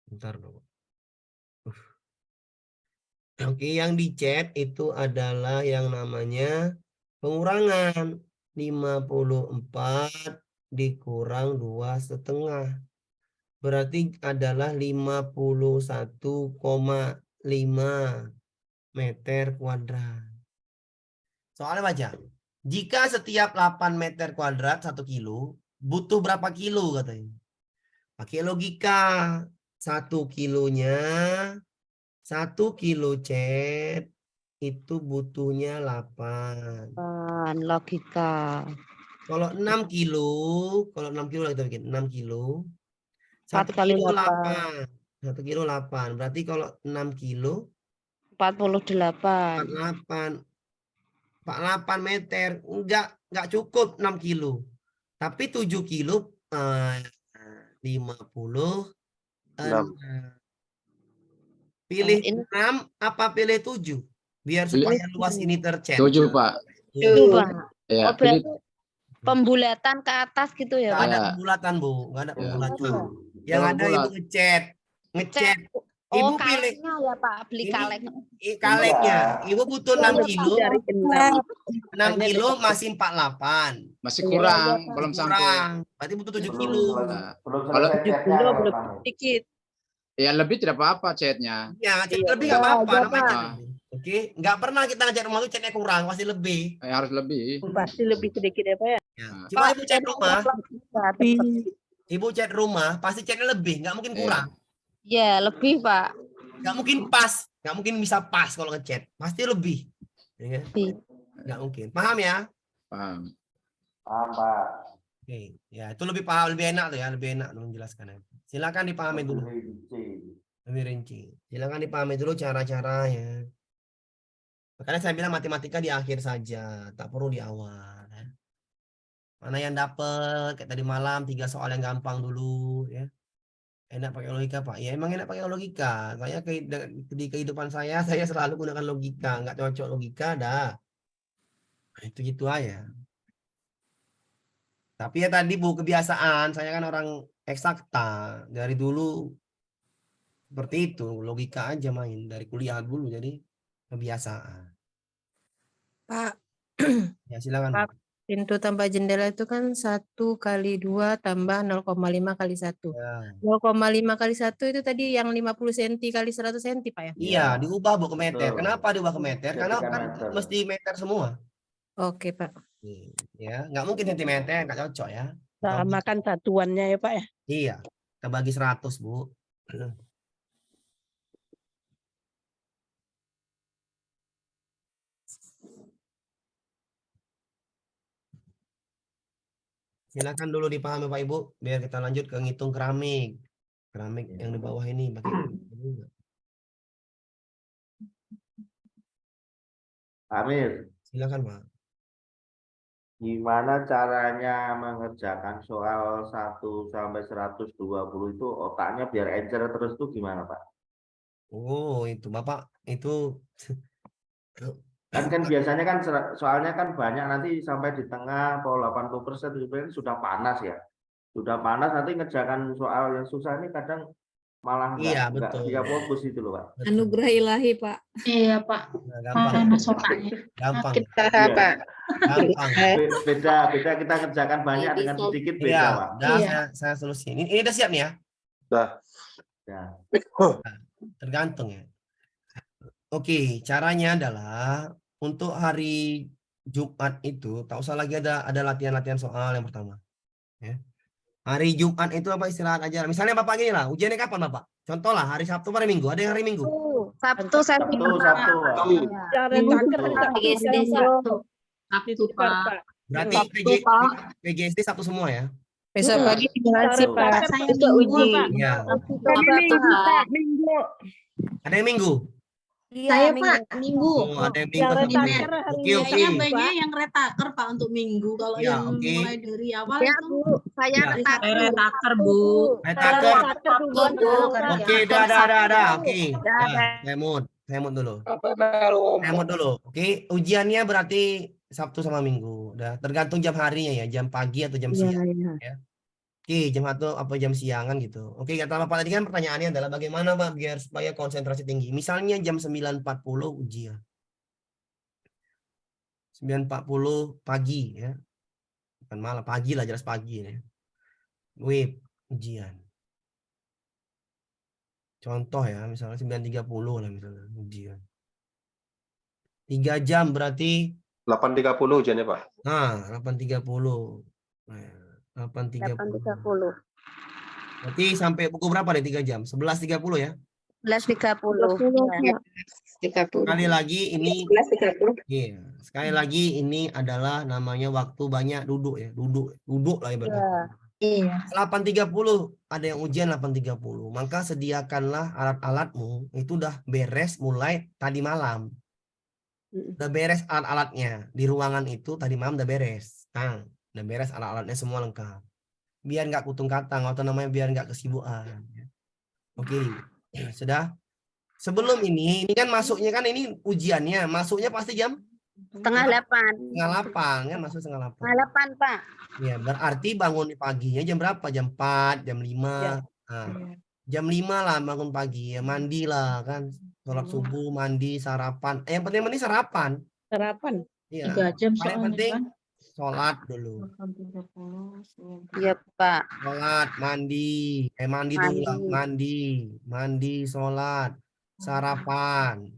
bentar dong. Oke, yang dicat itu adalah yang namanya pengurangan 54 dikurang 2,5. Berarti adalah 51,5 meter kuadrat. Soalnya baca. Jika setiap 8 meter kuadrat 1 kilo, butuh berapa kilo katanya? Pakai logika. 1 kilonya 1 kilo cat itu butuhnya 8. Logika. Kalau 6 kilo kita bikin 6 kilo. 1 kali kilo 8. 1 kilo 8. Berarti kalau 6 kilo 48. 48 meter. Enggak cukup 6 kilo. Tapi 7 kilo 50. Pilih 6 apa pilih 7? Biar supaya luas ini tercat. 7, Pak. Itu, Pak. Ya, Berarti pembulatan ke atas gitu ya, Nggak Pak? ada pembulatan, Bu. Nggak ada pembulatan. Yang Jangan ada bulat. Ibu ngecat. Ibu pilih kalengnya ya, Pak. Beli Ini- kaleng. kalengnya. Ibu butuh 6 kilo. Dari kental. 6 kilo masih 48. masih kurang, belum sampai. Kurang. Berarti butuh 7 kilo. Nah, belum kalau selesai catnya, Belum Pak. belum sedikit. ya lebih tidak apa-apa catnya. Ya, cat Iya, lebih nggak apa-apa. iya, Namanya Pak. cat lebih. Oke, nggak pernah kita ngecat rumah itu catnya kurang, pasti lebih. Harus lebih. Pasti lebih sedikit ya, Pak ya? Ya. Nah. Cuma ibu cat rumah, Tapi ibu cat rumah pasti catnya lebih, nggak mungkin Iya. kurang. ya lebih, Pak. Nggak mungkin pas, nggak mungkin bisa pas kalau ngechat. Pasti lebih. Ya, kan? Iya. Nggak mungkin. Paham ya? Paham. Paham, Pak. Oke, ya itu lebih paham, lebih enak tuh ya, lebih enak menjelaskannya. Silakan dipahami dulu, Lebih rinci. lebih rinci. Silakan dipahami dulu cara-caranya. Makanya saya bilang matematika di akhir saja, tak perlu di awal. Ya. Mana yang dapat kayak tadi malam 3 soal yang gampang dulu, ya. Enak pakai logika Pak. Ya emang enak pakai logika. Saya di kehidupan saya selalu gunakan logika, nggak cocok logika, dah. Itu gitu aja. Tapi ya tadi Bu, kebiasaan. Saya kan orang eksakta. Dari dulu seperti itu. Logika aja main. Dari kuliah dulu. Jadi kebiasaan. Pak, Ya silakan. Pak, pintu tambah jendela itu kan 1 kali 2 tambah 0,5 kali 1. Ya. 0,5 kali 1 itu tadi yang 50 cm kali 100 cm, Pak ya? Iya, diubah Bu ke meter. Betul. Kenapa diubah ke meter? Karena Jadikan kan meter. mesti meter semua. Oke, Pak. Ya, nggak mungkin sentimeter, nggak cocok ya. Sama kan satuannya ya Pak ya. Iya, kita bagi 100 Bu. Silakan dulu dipahami Pak Ibu, biar kita lanjut ke ngitung keramik. Keramik yang di bawah ini pakai juga. Amir, Silakan Pak. gimana caranya mengerjakan soal 1 sampai 120 itu otaknya biar encer terus tuh gimana, Pak? Oh, itu Bapak itu Kan biasanya kan soalnya kan banyak nanti sampai di tengah atau 80% itu sudah panas ya. Sudah panas nanti ngerjakan soal yang susah ini kadang malah Iya, enggak betul. dia fokus itu loh, Pak. Betul. Anugerah ilahi, Pak. Iya, Pak. Nah, gampang. Panas otaknya. Gampang. Iya. Pak. Gampang. Beda kita kerjakan banyak dengan sedikit beda, Iya, Pak. dah Iya. saya solusi. Ini udah siap nih ya? Ya. Tergantung ya. Oke, caranya adalah untuk hari Jumat itu tak usah lagi ada latihan-latihan soal yang pertama. Ya. Hari Jumat itu apa istirahat aja. Misalnya Bapak gini lah, ujiannya kapan Bapak? Contoh lah hari Sabtu hari Minggu. Ada yang hari Minggu? Sabtu. Sabtu. Pak. Berarti PGSD Sabtu semua ya? Besok pagi tinggal sih, Pak. Saya uji. Iya. Minggu. Ada yang Minggu? Saya, Pak, Minggu. Oh, ada yang Minggu. Oke. Kayaknya banyak yang retaker Pak untuk minggu. Kalau Ya, yang oke. mulai dari awal Ya, itu Bu. Saya Ya. retaker, Bu. Retaker. Bu. Oke, ada. Oke. Saya mood dulu. Saya mood dulu. Oke, ujiannya berarti Sabtu sama Minggu. Udah tergantung jam harinya ya, jam pagi atau jam siang. Ya. Oke, jam 1 apa jam siangan gitu. Oke, kata Bapak tadi kan pertanyaannya adalah bagaimana Pak biar supaya konsentrasi tinggi. Misalnya jam 9.40 ujian. 9.40 pagi ya. Bukan malam, pagi lah, jelas pagi ya. Web ujian. Contoh ya, misalnya 9.30 lah misalnya ujian. 3 jam berarti 8.30 ujiannya Pak. nah 8.30. Nah, 8.30. Berarti sampai pukul berapa nih 3 jam? 11.30 ya? 11.30. Sekali lagi ini 11.30. iya, sekali lagi ini adalah namanya waktu banyak duduk ya. Duduk lah ibaratnya. Iya. 8.30 ada yang ujian 8.30. Maka sediakanlah alat-alatmu itu udah beres mulai tadi malam. Udah beres alat-alatnya di ruangan itu tadi malam udah beres. Kang, udah beres alat-alatnya semua lengkap. Biar nggak kutung-katang atau namanya biar nggak kesibukan. Oke, sudah. Sebelum ini kan masuknya kan ini ujiannya, masuknya pasti jam 7:30. 7:30 kan masuk 7:30. 7:30, Pak. Ya, berarti bangun paginya jam berapa? Jam 4, jam 5. Nah, jam 5 lah bangun pagi ya, mandi lah kan. Sholat subuh, mandi, sarapan. Yang penting mandi sarapan. Sarapan. Iya. 3 jam Paling soalnya, penting kan. sholat dulu. Iya, Pak. Sholat, mandi. Mandi dulu lah. Mandi, sholat, sarapan.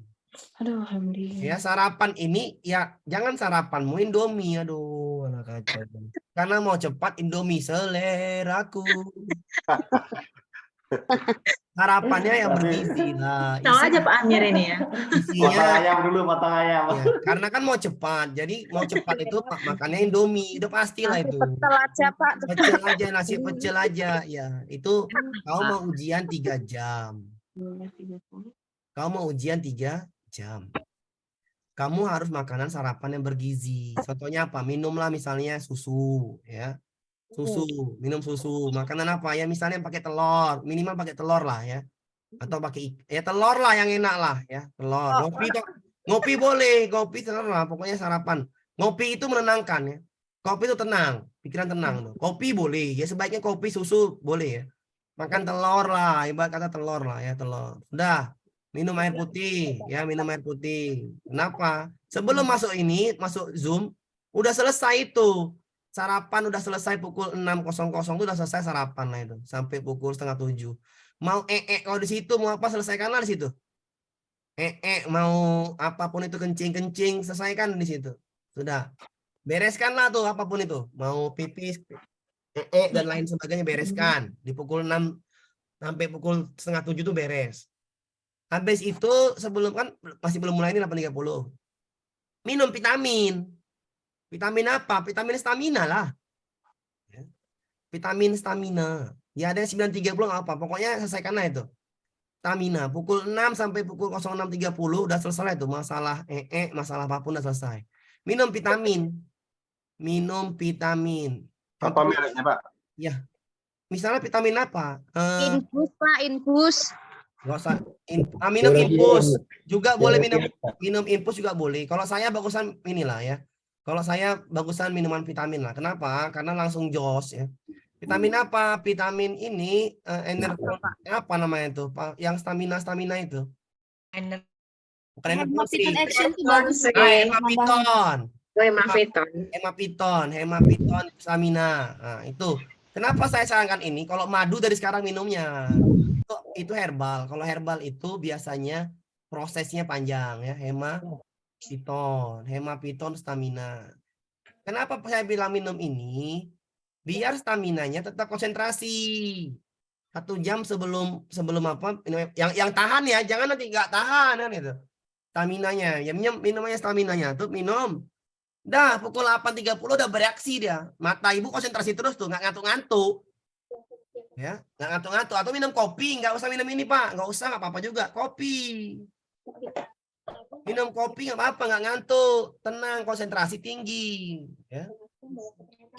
Aduh, alhamdulillah. Ya, sarapan ini ya jangan sarapanmu Indomie. Aduh, anak kacau. Karena mau cepat Indomie seleraku. Sarapannya yang Tapi- bergizi lah. Tahu aja Pak Amir ini ya. Isinya Potong ayam dulu, potong ayam. ya, karena kan mau cepat. Jadi mau cepat itu makannya Indomie. Udah pastilah itu. Pecel aja Pak. Pecel aja, nasi pecel aja. Ya, itu kau mau ujian 3 jam. Kau mau ujian 3 jam. Kamu harus makanan sarapan yang bergizi. Contohnya apa? Minumlah misalnya susu, ya. Susu, minum susu. Makanan apa? Ya misalnya pakai telur, minimal pakai telur lah ya. Atau pakai ya telur lah yang enak lah ya, telur. Ngopi boleh, ngopi telur lah, pokoknya sarapan. Ngopi itu menenangkan ya. Kopi itu tenang, pikiran tenang tuh. Kopi boleh, ya sebaiknya kopi susu boleh ya. Makan telur lah, ibarat kata telur lah ya, telur. Udah. Minum air putih, ya minum air putih. Kenapa? Sebelum masuk ini, masuk Zoom, udah selesai itu. Sarapan udah selesai pukul 6.00 itu udah selesai sarapan lah itu. Sampai pukul 6:30. Mau kalau di situ, mau apa selesaikanlah di situ. Mau apapun itu kencing, selesaikan di situ. Sudah. Bereskanlah tuh apapun itu. Mau pipis, dan lain sebagainya bereskan. Di pukul 6 sampai pukul 6:30 itu beres. Habis itu sebelum kan masih belum mulai ini 8.30. Minum vitamin. Vitamin apa? Vitamin stamina lah. Vitamin stamina. Ya ada yang 9.30 nggak apa. Pokoknya selesaikanlah itu. Stamina. Pukul 6 sampai pukul 06.30 udah selesai itu. Masalah masalah apapun udah selesai. Minum vitamin. Minum vitamin. Apa mereknya, Pak? Ya. Misalnya vitamin apa? Infus Pak, infus. Nggak usah minum infus juga boleh, minum infus juga boleh. Kalau saya bagusan inilah ya. Kalau saya bagusan minuman vitamin lah. Kenapa? Karena langsung jos ya. Vitamin apa? Vitamin ini energi apa namanya itu? Yang stamina itu. Bukan energi. Hemapiton action tuh bagus. Hemapiton stamina. Nah, itu. Kenapa saya sarankan ini? Kalau madu dari sekarang minumnya. Itu herbal. Kalau herbal itu biasanya prosesnya panjang ya, hemapiton stamina. Kenapa saya bilang minum ini? Biar staminanya tetap konsentrasi. 1 jam sebelum apa? Yang tahan ya, jangan nanti nggak tahan kan itu. Staminanya, ya minumnya staminanya tuh minum. Dah pukul 8.30 udah bereaksi dia. Mata ibu konsentrasi terus tuh, nggak ngantuk-ngantuk. Ya, nggak ngantuk-ngantuk. Atau minum kopi, nggak usah minum ini Pak, nggak usah, nggak apa-apa juga. Kopi, minum kopi nggak apa-apa, nggak ngantuk, tenang, konsentrasi tinggi. Ya.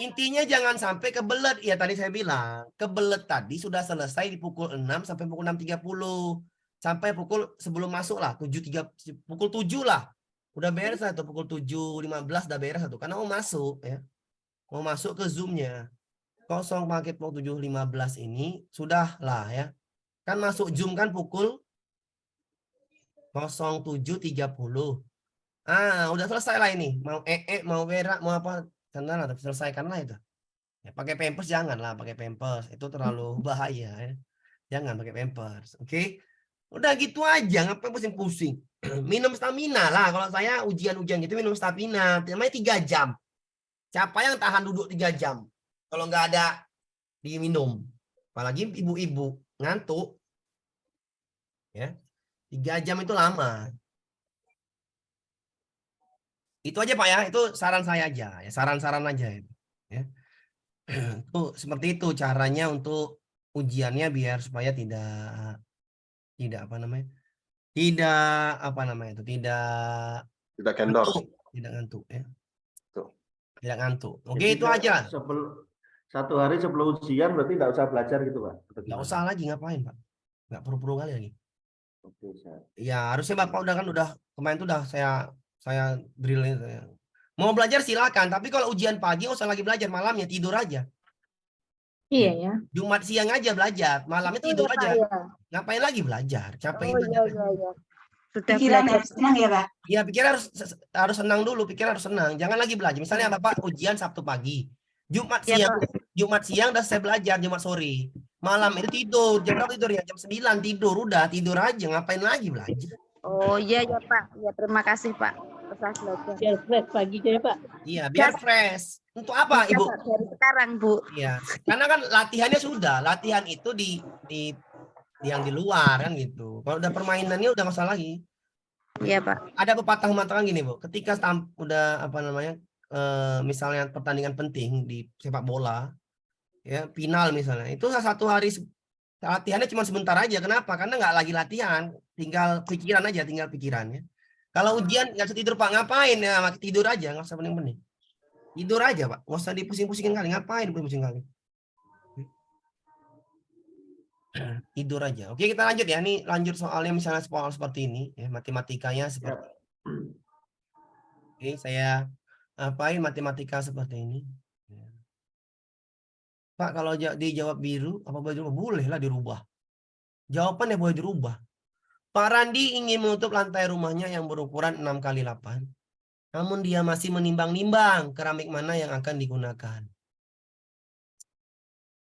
Intinya jangan sampai kebelet. Ya tadi saya bilang kebelet tadi sudah selesai di pukul 6 sampai pukul 6.30 sampai pukul sebelum masuk lah pukul 7 lah. Udah beres lah tuh pukul 7.15 udah beres tuh karena mau masuk ya. Mau masuk ke Zoom-nya. Kosong pakai pukul 7.15 ini sudah lah ya. Kan masuk Zoom kan pukul 07.30. Udah selesai lah ini. Mau mau berak, mau apa? Karena selesaikanlah itu. Ya, pakai pampers jangan lah, pakai pampers. Itu terlalu bahaya ya. Jangan pakai pampers. Oke? Udah gitu aja, ngapain pusing-pusing. Minum stamina lah. Kalau saya ujian-ujian gitu minum stamina. Namanya 3 jam. Siapa yang tahan duduk 3 jam? Kalau nggak ada diminum. Apalagi ibu-ibu ngantuk. Ya. 3 jam itu lama. Itu aja Pak ya. Itu saran saya aja. Ya, saran-saran aja. Ya. Itu seperti itu caranya untuk ujiannya biar supaya tidak apa namanya? Tidak kendor. Tidak ngantuk ya. Tuh. Tidak ngantuk. Oke, Jadi itu aja. 1 hari sebelum ujian berarti nggak usah belajar gitu Pak? Nggak usah lagi ngapain Pak? Nggak perlu kali lagi. Oke, Ya harusnya Bapak udah kemarin tuh udah saya drill itu ya. Mau belajar silakan, tapi kalau ujian pagi nggak usah lagi belajar, malamnya tidur aja. Iya ya. Jumat siang aja belajar, malamnya tidur aja. Ngapain lagi belajar? Capek itu. Sudah Pikiran belajar. harus tenang ya, Pak. Ya pikir harus senang dulu, pikir harus senang. Jangan lagi belajar. Misalnya Bapak ujian Sabtu pagi, Jumat siang udah saya belajar, Jumat sore. Malam itu tidur, jam berapa tidurnya? Jam 9 tidur, udah tidur aja, ngapain lagi belajar? Oh iya ya Pak. Ya terima kasih Pak. Usah belajar. Biar fresh paginya ya Pak. Iya, biar fresh. Untuk apa, Iya, Ibu? Pak, dari sekarang Bu. Iya, karena kan latihannya sudah. Latihan itu di yang di luar kan gitu. Kalau udah permainannya udah nggak usah lagi. Iya, Pak. Ada pepatah mengatakan gini, Bu, ketika udah apa namanya misalnya pertandingan penting di sepak bola, ya final misalnya, itu satu hari latihannya cuma sebentar aja. Kenapa? Karena nggak lagi latihan, tinggal pikiran aja, tinggal pikirannya. Kalau ujian nggak usah tidur, Pak, ngapain ya? Tidur aja, nggak usah pening-pening. Tidur aja, Pak, nggak usah dipusing-pusingin kali. Ngapain dipusing kali? Tidur aja. Oke, kita lanjut ya. Ini lanjut soalnya misalnya soal seperti ini, ya, matematikanya seperti. Oke, saya apain matematika seperti ini. Pak, kalau dijawab biru, apa boleh dirubah? Boleh lah dirubah. Jawabannya boleh dirubah. Pak Randi ingin menutup lantai rumahnya yang berukuran 6 kali 8. Namun dia masih menimbang-nimbang keramik mana yang akan digunakan.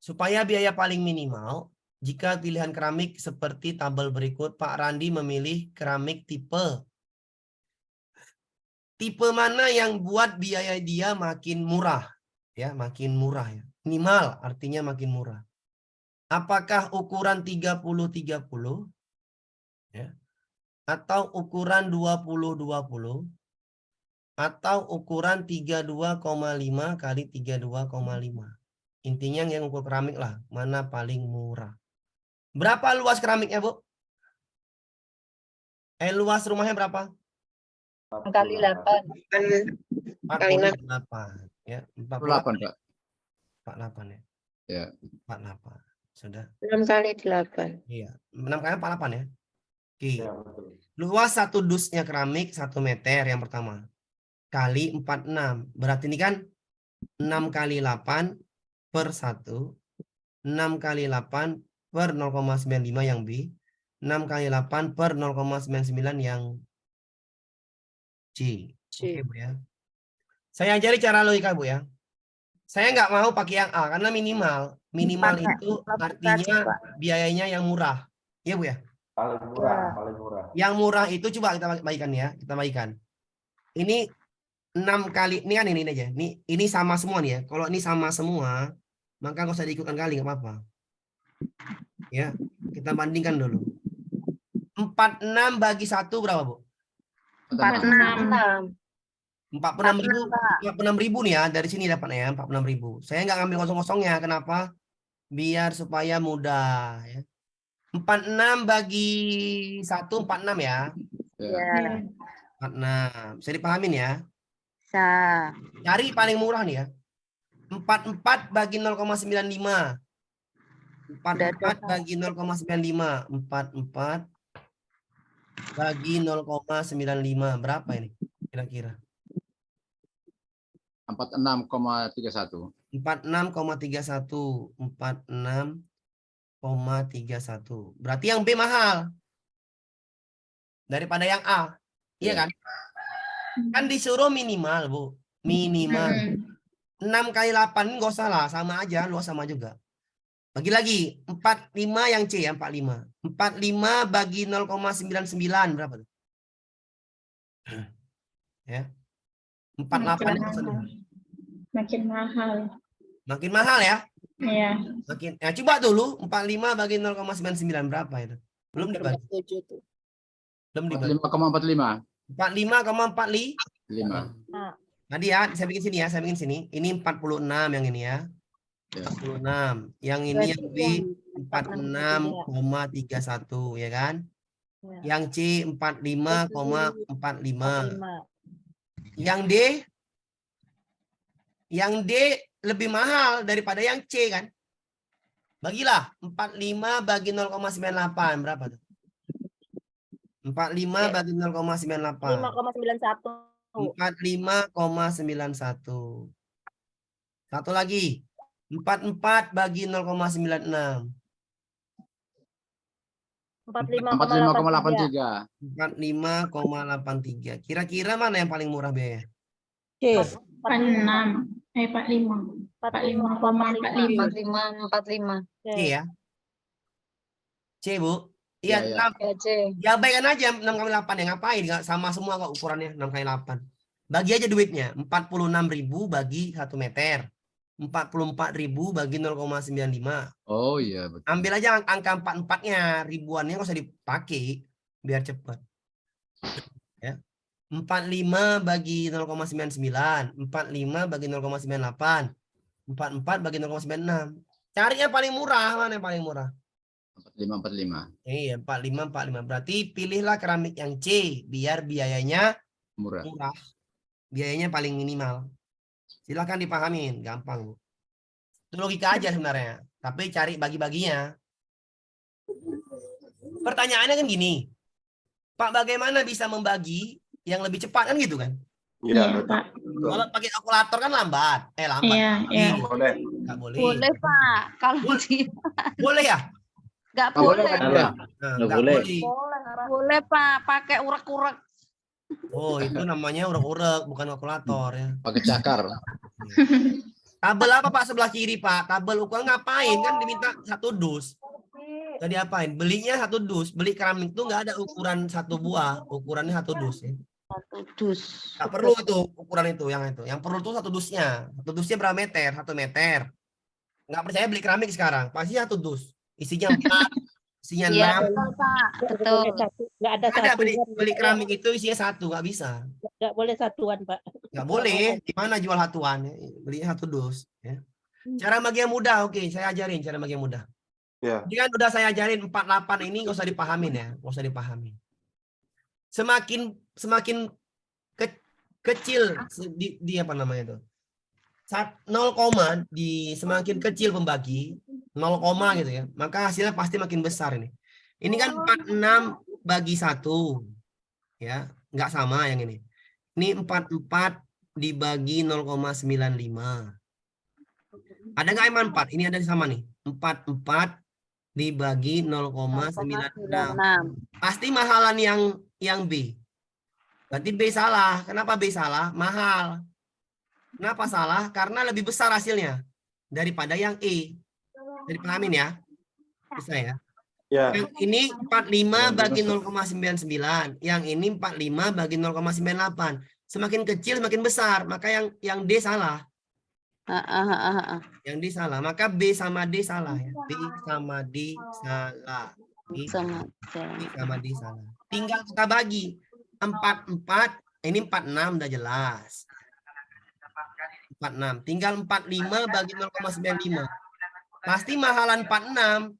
Supaya biaya paling minimal, jika pilihan keramik seperti tabel berikut, Pak Randi memilih keramik tipe. Tipe mana yang buat biaya dia makin murah? Ya, makin murah ya. Minimal artinya makin murah. Apakah ukuran 30-30? Ya. Atau ukuran 20-20? Atau ukuran 32,5 kali 32,5? Intinya yang ukur keramik lah. Mana paling murah? Berapa luas keramiknya, Bu? Luas rumahnya berapa? 6 kali 8. 48. Ya, 48, Pak. 48 ya. Ya. 48. Sudah. 6 kali 8. Iya. 6 kali 48 ya. Oke. Ya, betul. Luas satu dusnya keramik 1 meter yang pertama. Kali 46. Berarti ini kan 6 kali 8 per 1. 6 kali 8 per 0,95 yang B. 6 kali 8 per 0,99 yang C. Oke, Bu ya. Saya ajari cara logika, Bu ya. Saya nggak mau pakai yang A karena minimal. Minimal itu artinya biayanya yang murah. Iya, Bu ya? Paling murah, paling murah. Yang murah itu coba kita bagikan ya. Kita bagikan. Ini 6 kali, ini kan ini aja. Ini sama semua nih ya. Kalau ini sama semua, maka nggak usah diikutkan kali, nggak apa-apa. Ya, kita bandingkan dulu. 46 bagi 1 berapa, Bu? 46. 46.000 nih ya. Dari sini dapatnya ya, 46.000. Saya nggak ngambil kosong-kosongnya. Kenapa? Biar supaya mudah ya. 46 bagi 1, 46 ya. Ya. 46. Bisa dipahamin ya? Bisa. Cari paling murah nih ya. 44 bagi 0,95. 44 bagi 0,95. 44 bagi 0,95. Berapa ini kira-kira? 46,31. 46,31. 46,31. Berarti yang B mahal daripada yang A. Iya kan? Kan disuruh minimal, Bu. Minimal. 6 kali 8 nggak usah lah, sama aja, luas sama juga. Bagi lagi, 45 yang C ya, 45. 45 bagi 0,99 berapa tuh? Ya. 48 yang kesana. Makin mahal. Makin mahal ya? Iya. Makin. Ya, coba dulu 45 bagi 0,99 berapa itu? Belum dibagi. Belum dibagi. 45,45. 45,45. 5. Tadi ya, saya bikin sini ya, saya bikin sini. Ini 46 yang ini ya. Ya. 46. Yang ini yang B 46,31 ya kan? Yang C 45,45. Yang D lebih mahal daripada yang C kan? Bagilah 45 bagi 0,98 berapa tuh? 45 bagi 0,98. 5,91. 45,91. Satu lagi. 44 bagi 0,96. 45,83. 45,83. Kira-kira mana yang paling murah biaya? C. 46. 45. 45. C ya. C, Bu. Iya, Ya, ya. 6. Ya, C. Ya baikkan aja 6 kali 8 ya, ngapain? Nggak sama semua kok ukurannya 6 kali 8. Bagi aja duitnya. 46.000 bagi 1 meter. 44.000 bagi 0,95. Oh iya betul. Ambil aja angka 44-nya, ribuannya nggak usah dipakai biar cepat. Ya. 45 bagi 0,99, 45 bagi 0,98, 44 bagi 0,96. Cari yang paling murah, mana yang paling murah? 45. Iya, 45. Berarti pilihlah keramik yang C biar biayanya Murah. murah. Biayanya paling minimal. Silahkan dipahamin, gampang. Itu logika aja sebenarnya. Tapi cari bagi-baginya. Pertanyaannya kan gini. Pak, bagaimana bisa membagi yang lebih cepat kan gitu kan? Iya, Pak. Kalau pakai kalkulator kan lambat. Lambat. Iya, iya. Gitu. boleh. Nggak boleh. Boleh Pak, kalau Boleh. dia Boleh ya? nggak Nggak boleh, boleh. Pak. Nggak. Nah, nggak boleh. Boleh Pak, pakai urek-urek. Oh, itu namanya urek-urek, bukan kalkulator ya. Pakai cakar. Tabel apa Pak sebelah kiri Pak? Tabel ukuran ngapain? Kan diminta 1 dus. Jadi apain? Belinya 1 dus. Beli keramik tuh nggak ada ukuran 1 buah. Ukurannya 1 dus. Ya. 1 dus. Nggak perlu itu ukuran itu. Yang perlu tuh 1 dusnya. 1 dusnya berapa meter? 1 meter. Nggak percaya beli keramik sekarang. Pasti 1 dus. Isinya 4. Isinya 6. Iya betul Pak, betul. Nggak ada Ada beli satuan. keramik itu isinya 1. Nggak bisa. Nggak boleh satuan, Pak. Nggak boleh. Di mana jual satuan? Beli 1 dus. Ya. Cara bagi yang mudah. Oke, saya ajarin cara bagi yang mudah. Ya. Jadi kan udah saya ajarin 48 ini nggak usah dipahamin ya, nggak usah dipahamin. Semakin kecil di apa namanya itu? 0, di semakin kecil pembagi 0, gitu ya. Maka hasilnya pasti makin besar ini. Ini kan 46 bagi 1. Ya, nggak sama yang ini. Ini 44 dibagi 0,95. Ada nggak emang 4? Ini ada sama nih. 44 dibagi 0,96. Pasti mahalan yang B. Berarti B salah. Kenapa B salah? Mahal. Kenapa salah? Karena lebih besar hasilnya daripada yang E. Jadi pahamin ya. Bisa ya? Ya. Yang ini 45 bagi 0,99. Yang ini 45 bagi 0,98. Semakin kecil semakin besar. Maka yang D salah. Yang D salah. Maka B sama D salah ya. B sama D salah. B sama D salah. Tinggal kita bagi. 44. Ini 46 udah jelas. 46. Tinggal 45 bagi 0,95. Pasti mahalan 46.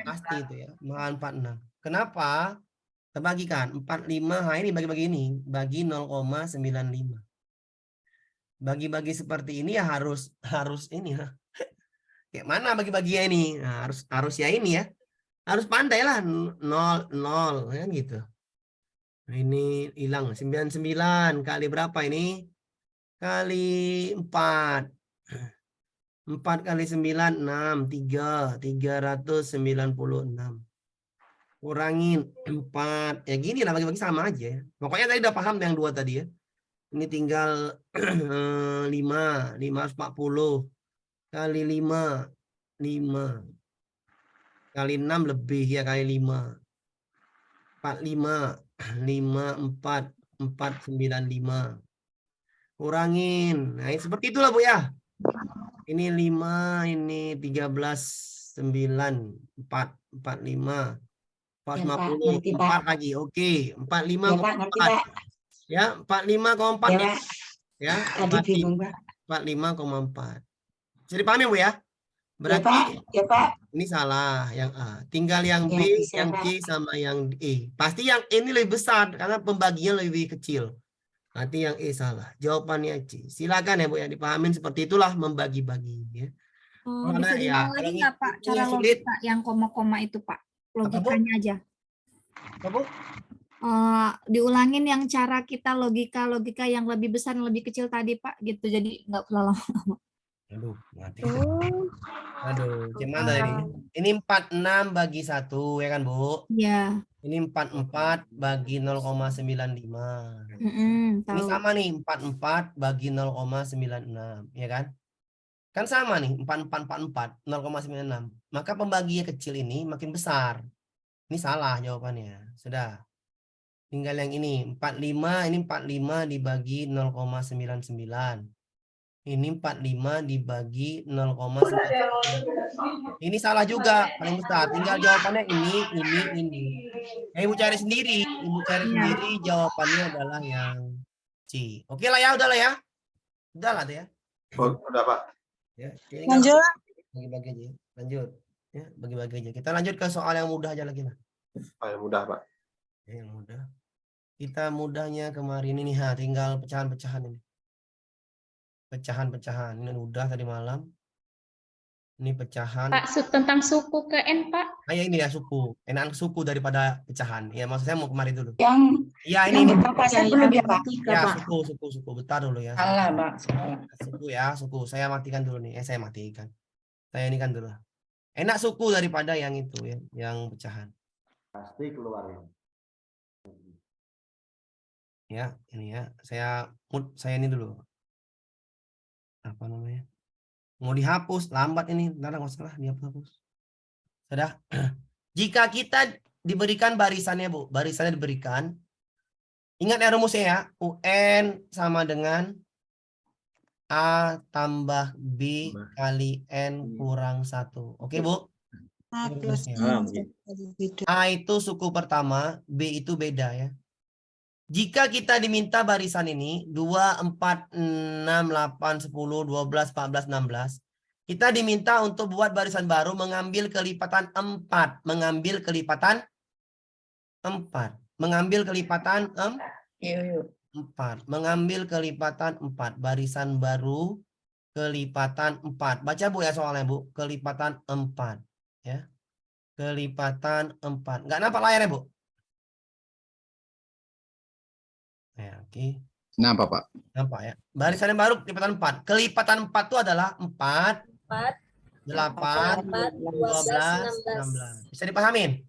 Pasti itu ya. Mahalan 46. Kenapa? Kita bagikan. 45. Nah ini bagi-bagi ini. Bagi 0,95. Bagi-bagi seperti ini ya harus ini ya. Kayak mana bagi-baginya ini? Nah, harus ya ini ya. Harus pandai lah 0 kan gitu. Nah, ini hilang 99 kali berapa ini? Kali 4. 4 kali 9 6 396. Kurangin 4. Ya gini lah bagi-bagi sama aja ya. Pokoknya tadi udah paham yang 2 tadi ya. Ini tinggal 540 kali 5 kali 6 lebih ya kali 5 45 495 kurangin. Nah, seperti itulah Bu ya. Ini 5 ini 13 9 4 45 450 4 lagi. Oke, 45,4. Ya, 45,4 ya. Ya, 45,4. Bisa dipahami Bu ya? Berarti ini salah yang A. Tinggal yang B, yang C sama yang E. Pasti yang E ini lebih besar karena pembagian lebih kecil. Nanti yang E salah. Jawabannya C. Silakan ya Bu ya dipahamin seperti itulah membagi-bagi ya. Oh, bisa diulang lagi nggak Pak cara logika yang koma-koma itu Pak? Logikanya aja. Apa Bu? Diulangin yang cara kita logika yang lebih besar yang lebih kecil tadi Pak gitu, jadi nggak usah lama-lama. Aduh, mati. Aduh, gimana ini? Ini 46 bagi 1 ya kan Bu? Iya. Ini 44 bagi 0,95. Ini sama nih 44 bagi 0,96 ya kan? Kan sama nih 44 0,96. Maka pembagian kecil ini makin besar. Ini salah jawabannya. Sudah. Tinggal yang ini 45 dibagi 0,99. Ini 45 dibagi 0,9. Ini salah juga, paling besar. Tinggal jawabannya ini. Ibu cari sendiri. Ibu cari sendiri, jawabannya adalah yang C. Oke lah ya, udah lah ya. Udah lah tuh ya. Oh, udah Pak. Ya, Lanjut. bagi-bagi aja. Lanjut. Ya, bagi-bagi aja. Kita lanjut ke soal yang mudah aja lagi lah. Yang mudah Pak. Yang mudah. Kita mudahnya kemarin ini, tinggal pecahan-pecahan ini. Pecahan-pecahan. Ini udah tadi malam. Ini pecahan. Pak, tentang suku ke N, Pak. Ya ini ya suku. Enakan suku daripada pecahan. Ya maksud saya mau kemarin dulu. Yang Ya yang ini. berpapasan belum ya Pak? Ya suku. Bentar dulu ya. Salah Pak. Salah. Suku ya, suku. Saya matikan dulu nih. Saya matikan. Saya ini kan dulu. Enak suku daripada yang itu ya, yang pecahan. Pasti keluarin. Ya, ini ya. Saya ini dulu. Apa namanya? Mau dihapus, lambat ini. Ntar nggak usah lah, dihapus. Sudah. Jika kita diberikan barisannya, Bu. Barisannya diberikan. Ingat ya rumusnya ya. UN sama dengan A tambah B kali N kurang 1. Oke, Bu? A itu suku pertama, B itu beda ya. Jika kita diminta barisan ini 2, 4, 6, 8, 10, 12, 14, 16. Kita diminta untuk buat barisan baru mengambil kelipatan 4. Mengambil kelipatan 4. Mengambil kelipatan 4. Mengambil kelipatan 4. Barisan baru kelipatan 4. Baca Bu ya soalnya Bu. Kelipatan 4. Ya. Kelipatan 4. Nggak nampak layarnya Bu? Ya, oke. Nampak Pak. Nampak ya. Barisan yang baru kelipatan 4. Kelipatan 4 itu adalah 4, 8, 12, 16. Bisa dipahamin?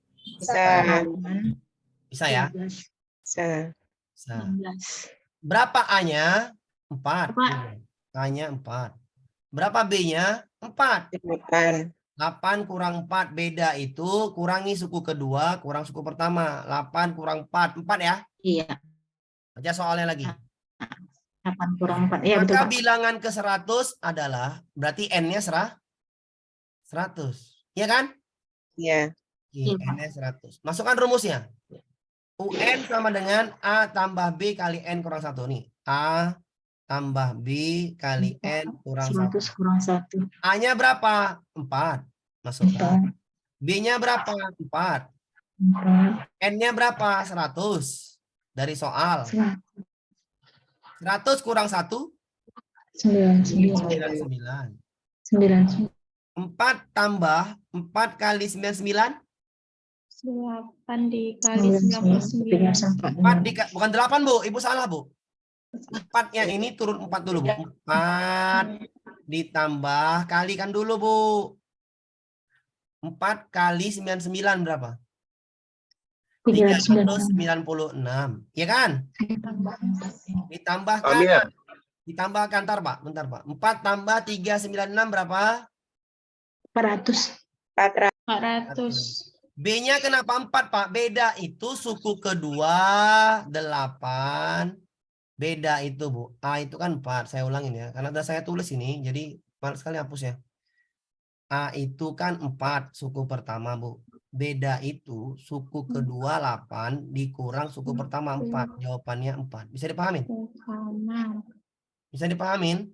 Bisa ya? Bisa. Berapa A-nya? 4. A-nya 4. Berapa B-nya? 4. 8 kurang 4 beda itu kurangi suku kedua kurang suku pertama. 8 kurang 4. 4 ya? Iya. Baca soalnya lagi. 8 kurang 4. Iya, betul, Maka Pak. bilangan ke 100 adalah berarti N-nya 100. Iya kan? Iya. N-nya 100. Masukkan rumusnya. UN sama dengan A tambah B kali N kurang 1 nih. A tambah B kali N kurang 1. 100 kurang 1. A-nya berapa? 4. Masukkan. B-nya berapa? 4. N-nya berapa? 100. Dari soal. 100 kurang 1? 99. 4 tambah 4 kali 99? 8 dikali 99. 4 bukan 8 Bu, Ibu salah Bu. 4-nya ini turun 4 dulu Bu. 4 ditambah kalikan dulu Bu. 4 kali 99 berapa? 396. Ya kan? Ditambahkan. Ditambahkan bentar Pak. 4 tambah 396 berapa? 400. B-nya kenapa 4 Pak? Beda itu suku kedua 8. Beda itu Bu. A itu kan 4. Saya ulangin ya. Karena udah saya tulis ini. Jadi malas sekali hapus ya. A itu kan 4 suku pertama Bu. Beda itu suku kedua 8 dikurang suku pertama 4. Jawabannya 4. Bisa dipahamin? Bisa dipahamin?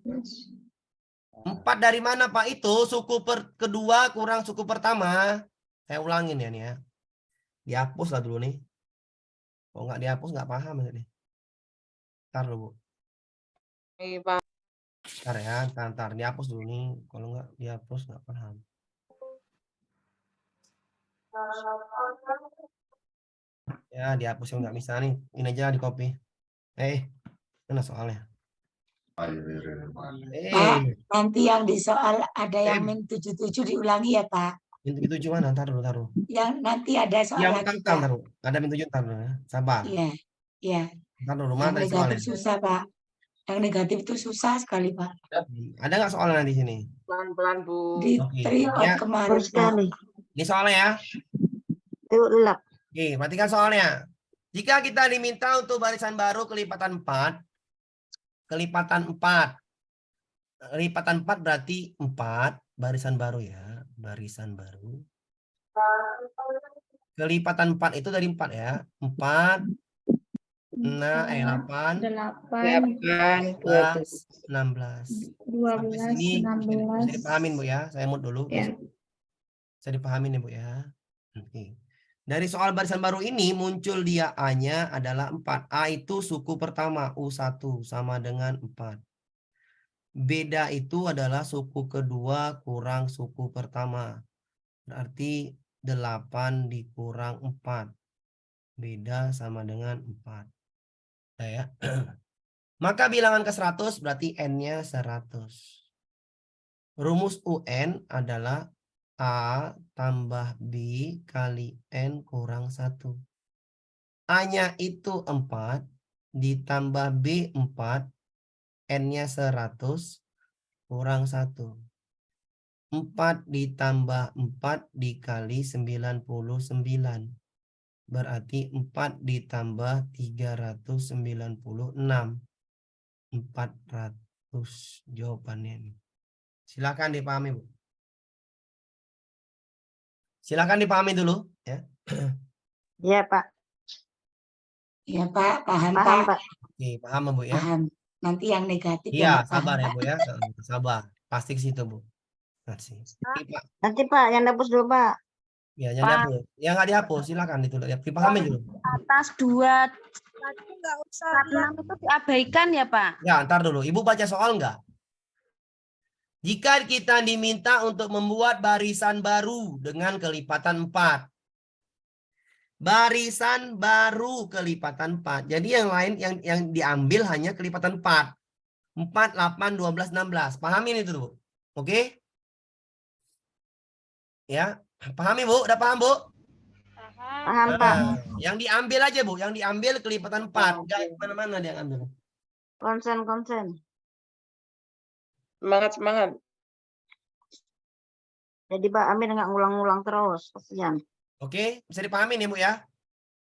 4 dari mana Pak? Itu suku kedua kurang suku pertama. Saya ulangin ya nih ya. Dihapus lah dulu nih. Kalau nggak dihapus nggak paham ini. Ntar dulu Bu. Iya, Pak. Ntar ya, ntar dihapus dulu nih. Kalau nggak dihapus nggak paham. Ya dihapus yang nggak bisa nih. Ini aja di copy. Mana soalnya? Pak, nanti yang di soal ada yang min 77 diulangi ya Pak. Min 77 mana? Taruh. Yang nanti ada soal Yang lagi, tentang Pak. taruh. Ada min 7 taruh ya. Sabar. Iya. Ntar dulu Yang mana tadi soalnya? negatif susah Pak. Yang negatif itu susah sekali Pak. Ada nggak soalnya di sini? Pelan-pelan Bu. Di tryout kemarin Pak. Ini soalnya ya. Oke, perhatikan soalnya. Jika kita diminta untuk barisan baru kelipatan 4. Kelipatan 4. lipatan 4 berarti 4 barisan baru ya. Barisan baru. Kelipatan 4 itu dari 4 ya. 4, 8, 8, 12, 16. Sampai 12, sini bisa 16. dipahamin Bu ya. Saya mute dulu. Ya. Bisa dipahamin ya Bu ya. Oke. Dari soal barisan baru ini muncul dia A-nya adalah 4. A itu suku pertama U1 sama dengan 4. Beda itu adalah suku kedua kurang suku pertama. Berarti 8 dikurang 4. Beda sama dengan 4. Nah, ya. Maka bilangan ke 100 berarti N-nya 100. Rumus UN adalah A tambah B kali N kurang 1. A-nya itu 4, ditambah B 4, N-nya 100, kurang 1. 4 ditambah 4 dikali 99. Berarti 4 ditambah 396. 400 jawabannya ini. Silakan dipahami, Bu. Silakan dipahami dulu ya. Iya, Pak. Ya, Pak. Paham, Paham, Pak. Pak. Oke, paham Bu ya? Paham. Nanti yang negatif Iya, yang nggak paham, sabar ya Pak. Bu ya. Sabar. Pasti ke situ, Bu. Nanti. Pak. Nanti Pak, yang dapus dulu Pak. Ya, yang dihapus. Yang nggak dihapus, silakan ditulis. Ya, dipahami dulu. Atas 2 nggak usah 6 itu diabaikan ya Pak? Ya, ntar dulu. Ibu baca soal nggak? Jika kita diminta untuk membuat barisan baru dengan kelipatan 4. Barisan baru kelipatan 4. Jadi yang lain yang diambil hanya kelipatan 4. 4, 8, 12, 16. Pahamin itu dulu. Oke? Ya, pahami Bu? Udah paham Bu? Paham, Pak. Yang diambil aja Bu, yang diambil kelipatan 4. Enggak kemana-mana dia ambil. Konsen. Semangat. Jadi Pak Amir nggak ngulang-ngulang terus. Kasihan. Oke, bisa dipahamin ya Bu ya?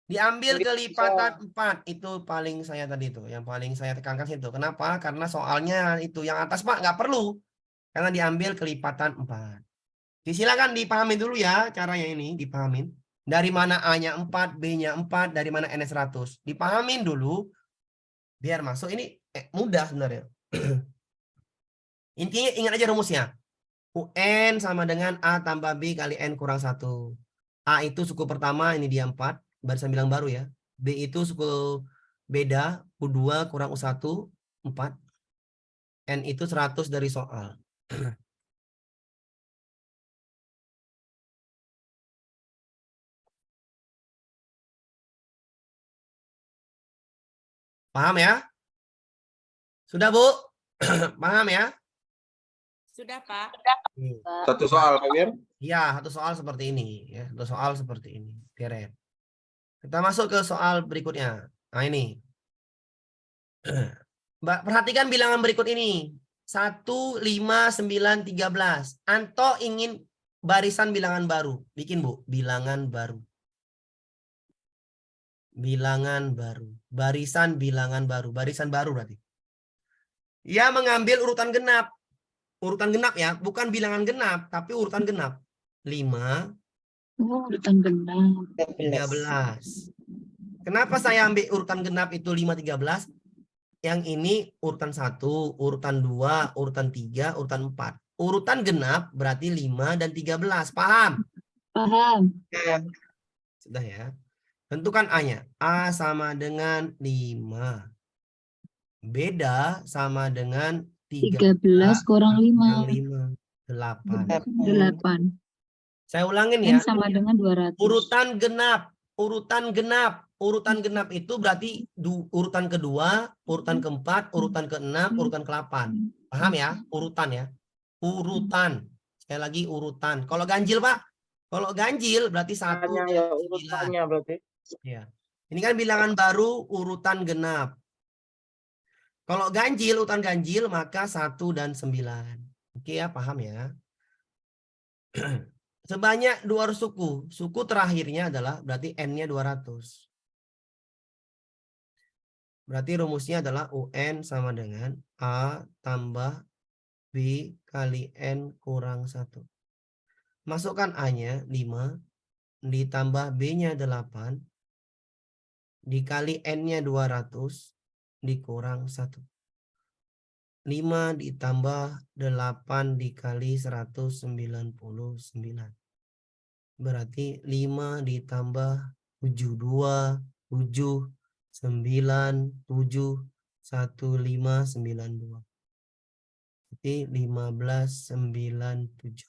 Diambil kelipatan 4. Itu paling saya tadi itu. Yang paling saya tekankan situ. Kenapa? Karena soalnya itu. Yang atas Pak nggak perlu. Karena diambil kelipatan 4. Silakan dipahami dulu ya caranya ini. Dipahamin. Dari mana A-nya 4, B-nya 4, dari mana N-nya 100. Dipahamin dulu. Biar masuk. Ini mudah sebenarnya. Intinya ingat aja rumusnya. UN sama dengan A tambah B kali N kurang 1. A itu suku pertama, ini dia 4. Barisan bilang baru ya. B itu suku beda, U2 kurang U1, 4. N itu 100 dari soal. Paham ya? Sudah Bu? Paham ya? Sudah Pak. Satu soal, Pak Wir. Iya, satu soal seperti ini. Ya, satu soal seperti ini. Keren. Kita masuk ke soal berikutnya. Nah ini. Mbak, perhatikan bilangan berikut ini. 1, 5, 9, 13. Anto ingin barisan bilangan baru. Bikin Bu, bilangan baru. Bilangan baru. Barisan bilangan baru. Barisan baru berarti. Ia mengambil urutan genap. Urutan genap ya, bukan bilangan genap, tapi urutan genap. 5, Urutan genap. 13. Kenapa saya ambil urutan genap itu 5, 13? Yang ini urutan 1, urutan 2, urutan 3, urutan 4. Urutan genap berarti 5 dan 13. Paham? Paham. Sudah ya. Tentukan A-nya. A sama dengan 5. Beda sama dengan 13 kurang 5. 8. 8. Saya ulangin ya. N sama dengan 200. Urutan genap. Urutan genap. Urutan genap itu berarti urutan kedua, urutan keempat, urutan keenam, urutan ke-8. Paham ya? Urutan ya. Urutan. Sekali lagi urutan. Kalau ganjil Pak? Kalau ganjil berarti 1 dan Ya, 9. urutannya berarti. Ya. Ini kan bilangan baru urutan genap. Kalau ganjil, urutan ganjil, maka 1 dan 9. Oke ya, paham ya? Sebanyak 200 suku. Suku terakhirnya adalah berarti N-nya 200. Berarti rumusnya adalah UN sama dengan A tambah B kali N kurang 1. Masukkan A-nya 5, ditambah B-nya 8, dikali N-nya 200, dikurang 1. 5 ditambah 8 dikali 199. Berarti 5 ditambah 72, 7, 9, 7, 1592. Berarti 1597.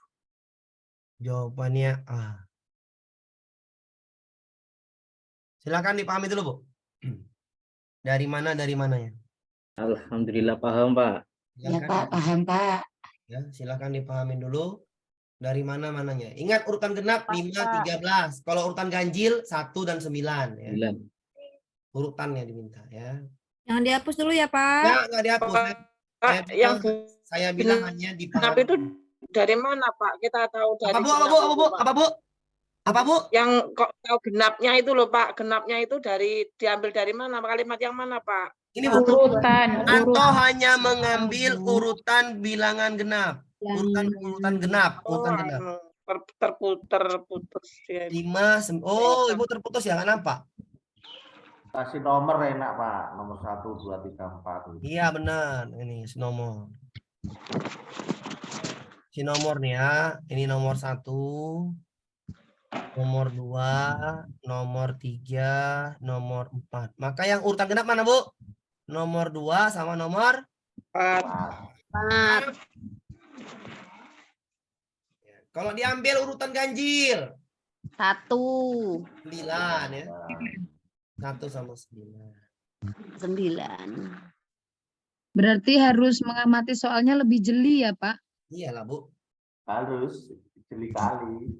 Jawabannya A. Silakan dipahami dulu, Bu. Dari mananya? Alhamdulillah paham, Pak. Ya Pak, paham Pak. Ya, silakan dipahami dulu. Dari mananya? Ingat urutan genap 5, 13. Kalau urutan ganjil 1 dan 9 ya. 9. Urutannya diminta ya. Jangan dihapus dulu ya, Pak. Ya, nggak dihapus. Saya bilang hanya Genap dipahami. itu dari mana, Pak? Kita tahu dari Apa, Bu? genap Apa, Bu? itu, Pak. Apa, Bu? Apa, Bu? Yang kok tahu genapnya itu loh, Pak. Genapnya itu diambil dari mana? Kalimat yang mana, Pak? Ini, Bu. Urutan. Anto hanya mengambil urutan bilangan genap. Urutan genap. Terputus. Ya. 5, oh, Ibu terputus ya, kenapa? Kasih nomor enak Pak, nomor 1, 2, 3, 4. Iya benar, ini nomor. Si nomor nih ya, ini nomor 1, nomor 2, nomor 3, nomor 4. Maka yang urutan genap mana, Bu? Nomor 2 sama nomor 4. Kalau diambil urutan ganjil 1. 9 ya. 1 sama 9. 9. Berarti harus mengamati soalnya lebih jeli ya, Pak? Iyalah, Bu. Harus jeli kali.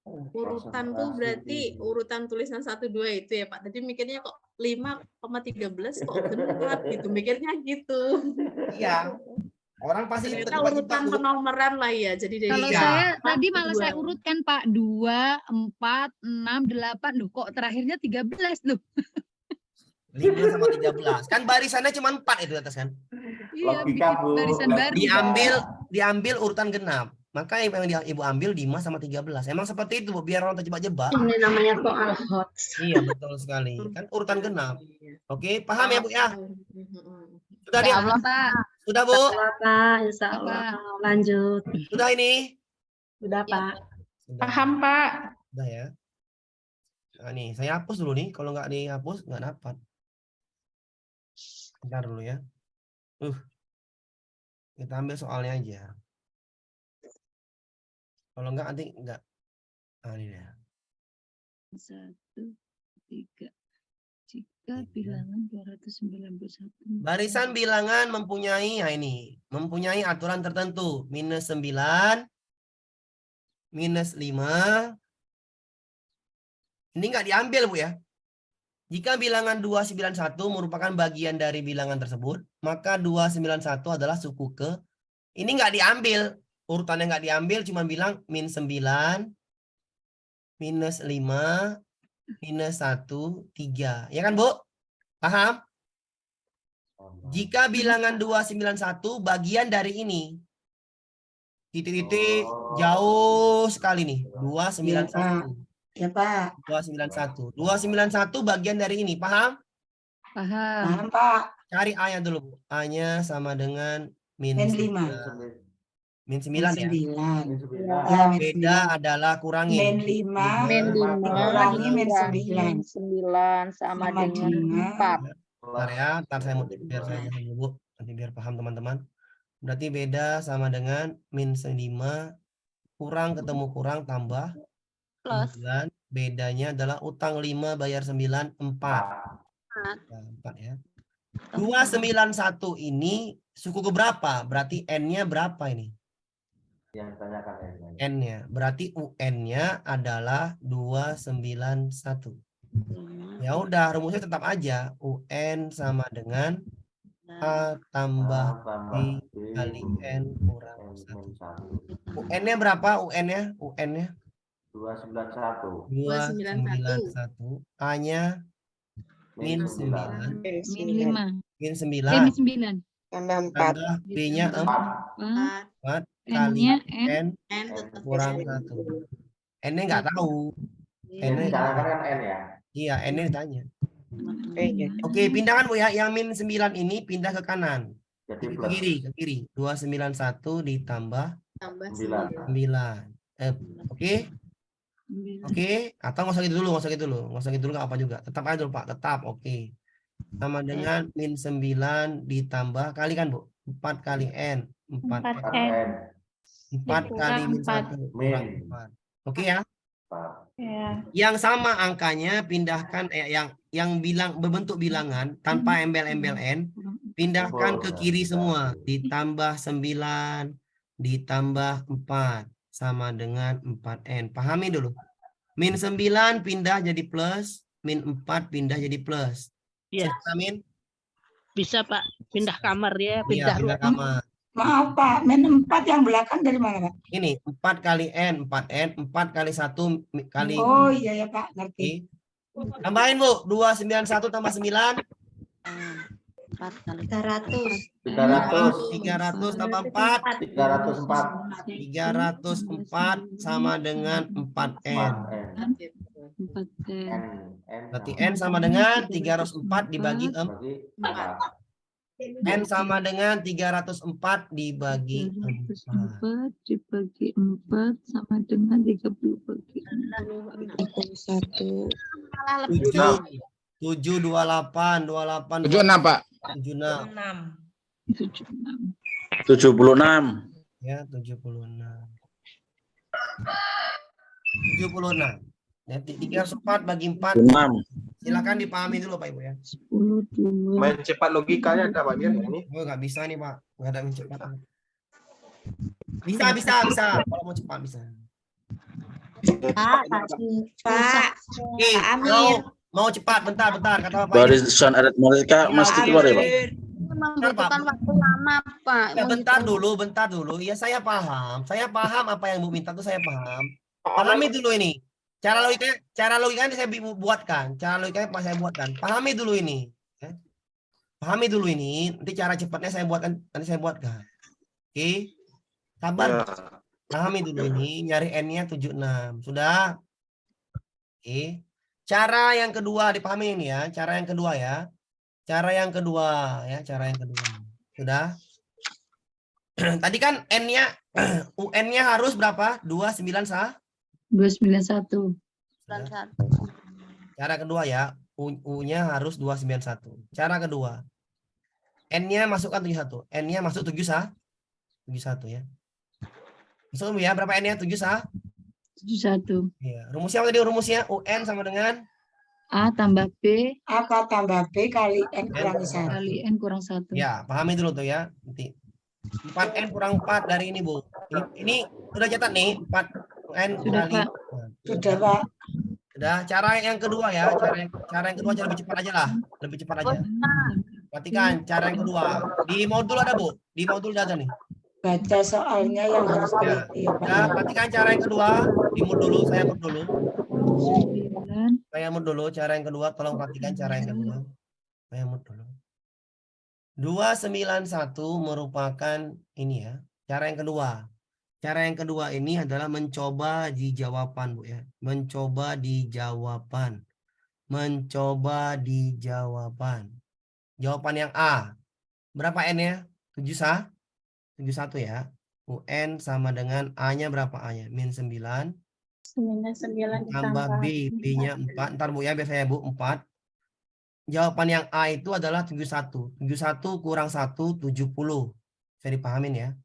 Urutan tuh berarti urutan tulisan 1, 2 itu ya Pak. Tadi mikirnya kok 5,13 kok genap gitu. Mikirnya gitu. Iya. Orang pasti ternyata urutan penomoran lah ya. Jadi Kalau saya tadi malah saya urutkan Pak 2, 4, 6, 8. Loh, kok terakhirnya 13 loh. 5 sama 13. Kan barisannya cuma 4 itu atas kan? Iya, barisan baru. Diambil urutan genap. Maka yang Ibu ambil 5 sama 13. Emang seperti itu, Bu, biar orang terjebak-jebak. Ini namanya soal hot. Iya, betul sekali. Kan urutan genap. Oke, paham ya, Bu ya? Sudah dia? Allah, Pak. Sudah, Bu? Insya Allah. Lanjut. Sudah ini? Sudah, Pak. Paham, Pak. Sudah ya. Nah, nih, saya hapus dulu nih. Kalau nggak dihapus, nggak dapat. Bentar dulu ya. Kita ambil soalnya aja. Kalau enggak nanti enggak. Nah, ini ya. 1, 3. Jika bilangan 291. Barisan bilangan mempunyai, nah ini, mempunyai aturan tertentu. Minus 9, minus 5. Ini enggak diambil, Bu ya. Jika bilangan 291 merupakan bagian dari bilangan tersebut, maka 291 adalah suku ke. Ini enggak diambil. Urutannya nggak diambil, cuma bilang min 9, minus 5, minus 1, 3. Ya kan, Bu? Paham? Jika bilangan 291 bagian dari ini. Titik-titik jauh sekali nih. 291. Ya, Pak. 291. 291 bagian dari ini. Paham? Paham. Paham, Pak. Cari A-nya dulu, Bu. A-nya sama dengan min 5. Min 9 ya. Ya, beda adalah kurangin. Min 5. Kurangi min 9. 9 sama dengan 4. Bentar ya, ntar saya mau biar saya dulu, nanti biar paham teman-teman. Berarti beda sama dengan min 5 kurang ketemu kurang tambah Plus. 9. Bedanya adalah utang 5 bayar 9 4. Nah, 4 ya. 291 ini suku ke berapa? Berarti N-nya berapa ini? Yang tanyakan N-nya. Berarti UN-nya adalah 291. Ya udah, rumusnya tetap aja. UN sama dengan A tambah B kali N kurang 1. UN-nya berapa? UN-nya? UN-nya? 291. 291. A-nya Min min 9. 9. Min 5. Min Min 9. 9. Tambah 4. Tambah B-nya 4 kali N-nya N N tetap kurang 1. N-nya nggak tahu. N-nya Dicarakan kan N ya. iya, N-nya ditanya. Iya. Oke, pindahkan Bu ya. Yang min 9 ini pindah ke kanan. Jadi Ke plus kiri. 291 ditambah tambah 9. 9. Oke. Oke, atau nggak usah gitu dulu, nggak usah gitu dulu nggak apa juga. Tetap aja dulu Pak, tetap oke. Sama dengan min 9 ditambah kali kan Bu? 4 kali N. 4 N. 4 kali min 1 kurang 4. Oke ya? Ya. Yang sama angkanya pindahkan yang bilang berbentuk bilangan tanpa embel-embel N, pindahkan ke kiri semua. Ditambah 9 ditambah 4 sama dengan 4N. Pahami dulu. Min 9 pindah jadi plus, min 4 pindah jadi plus. Iya. Min? Bisa Pak, pindah kamar ya, Iya, pindah pindah ruang. kamar. Maaf Pak, min 4 yang belakang dari mana Pak? Ini 4 kali N, 4N, 4 kali 1 kali. Oh iya ya Pak, ngerti. Tambahin Bu, 291 tambah 9. 300 tambah 4. 304. 304 sama dengan 4N. Berarti N sama dengan 304 dibagi 4. N sama dengan 304 dibagi 4. Dibagi 4 sama dengan 30 bagi 1. 7, 28, 28. 76 Pak. 76. 76. Ya, 76. 76. Ya, 304 bagi 4. 6. Silakan dipahami dulu Pak Ibu ya. 10, 2. Main cepat logikanya ada Pak Mir ini. Oh, nggak bisa nih Pak. Nggak ada yang cepat. Bisa. Kalau mau cepat bisa. Pak. Oke, mau cepat, bentar, kata Bapak. Barisan aritmatika mesti keluar ya Pak. Membutuhkan waktu lama, Pak. Ya, bentar dulu. Ya saya paham apa yang Bu minta tuh saya paham. Pahami dulu ini. Cara logikanya saya buatkan. Saya buatkan. Pahami dulu ini. Ya. Pahami dulu ini. Nanti cara cepatnya saya buatkan. Oke. Sabar. Ya. Pahami dulu ini. Nyari N-nya 76. Sudah? Oke. Cara yang kedua dipahami ini ya. Cara yang kedua. Sudah? Tadi kan N-nya UN-nya harus berapa? 291. 291. Cara kedua ya. U-nya harus 291. Cara kedua. N-nya masukkan 71. N-nya masuk 71 ya. Masuk ya, berapa N-nya? 71. 71. Iya. Rumusnya apa tadi? Rumusnya UN sama dengan A tambah B. A tambah B kali N kurang 1. Kali N kurang 1. Ya, pahami dulu tuh ya. Nanti 4N kurang 4 dari ini, Bu. Ini udah catat nih, 4N Sudah, kali. Pak. Sudah Pak. Sudah, cara yang kedua ya. Cara yang kedua lebih cepat aja lah. Lebih cepat aja. Perhatikan cara yang kedua. Di modul ada, Bu. Di modul ada nih. Baca soalnya yang harus teliti ya Pak. Ya, perhatikan cara yang kedua. Di mute dulu, saya mute dulu. 9. Saya mute dulu cara yang kedua, tolong perhatikan cara yang kedua. Saya mute dulu. 291 merupakan ini ya. Cara yang kedua. Cara yang kedua ini adalah mencoba di jawaban, Bu ya. Mencoba di jawaban. Jawaban yang A. Berapa N-nya? 71 ya. UN sama dengan A-nya berapa A-nya? Min 9. 9 Tambah B. B-nya 4. Ntar Bu ya, biasanya Bu 4. Jawaban yang A itu adalah 71. 71 kurang 1, 70. Bisa dipahamin ya.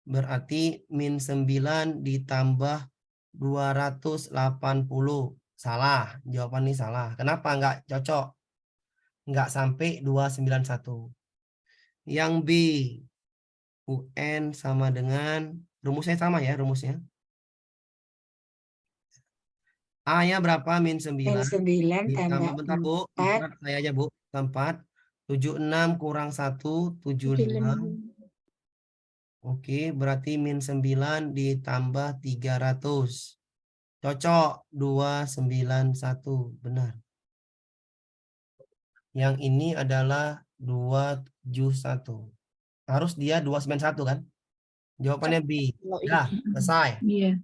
Berarti min 9 ditambah 280. Salah. Jawaban ini salah. Kenapa nggak cocok? Nggak sampai 291. Yang B. UN sama dengan, rumusnya sama ya rumusnya. A-nya berapa? Min 9. Min 9 tambah Bentar Bu. 4 saya aja Bu. 4. 76 kurang 1. 75. Oke. Berarti min 9 ditambah 300. Cocok. 291. Benar. Yang ini adalah 271. Harus dia 291 kan? Jawabannya B. Dah, selesai. Iya.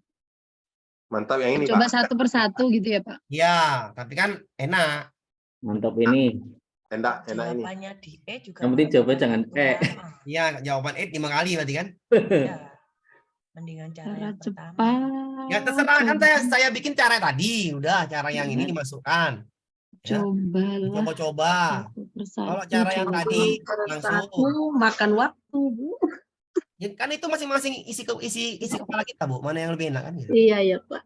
Mantap yang ini, Coba Pak. satu persatu gitu ya, Pak. Ya, tapi kan enak. Mantap ini. Enak ini. Jawabannya di E juga. Yang penting jawabannya jangan E. Iya, jawaban E 5 kali berarti kan? Mendingan cara Cara yang cepat. pertama. Ya terserah kan saya bikin cara tadi. Udah, cara yang ini dimasukkan. Ya. Cobalah. Coba-coba. Kalau cara yang coba. tadi langsung. Makan waktu, Bu. Ya, kan itu masing-masing isi kepala kita, Bu. Mana yang lebih enak kan? Gitu. Iya, ya, Pak.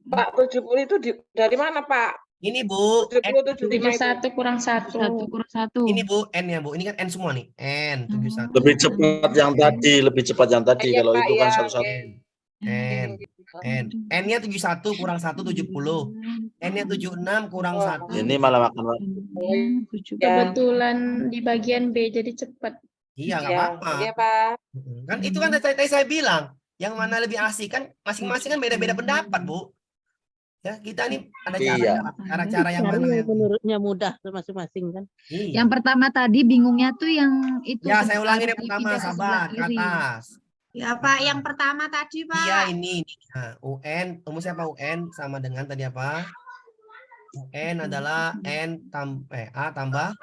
Pak, 70 itu dari mana, Pak? Ini, Bu. 70, 75 itu. 1 kurang 1. 1 kurang 1. Ini, Bu, N ya, Bu. Ini kan N semua nih. N 71. Lebih cepat yang tadi, lebih cepat yang tadi. Iya, Kalau Pak, itu kan ya, satu-satu. N. N-nya 71 kurang 1, 70. N-nya 76 kurang 1. Ini malah makan waktu. Kebetulan di bagian B jadi cepat. Iya, nggak Iya, apa-apa. iya, Pak. Kan itu kan tadi saya bilang. Yang mana lebih asik kan masing-masing kan beda-beda pendapat, Bu. Ya, kita nih ada Iya. cara-cara yang Cari mana yang yang menurutnya mudah masing-masing kan. Iya. Yang pertama tadi bingungnya tuh yang itu. Ya, saya ulangi yang harus pertama, dipindah ke sebelah sabar, ke kiri. atas. Ya, Pak, yang pertama tadi, Pak. Iya, ini. Nah, UN, rumus siapa UN sama dengan tadi apa? UN adalah A tambah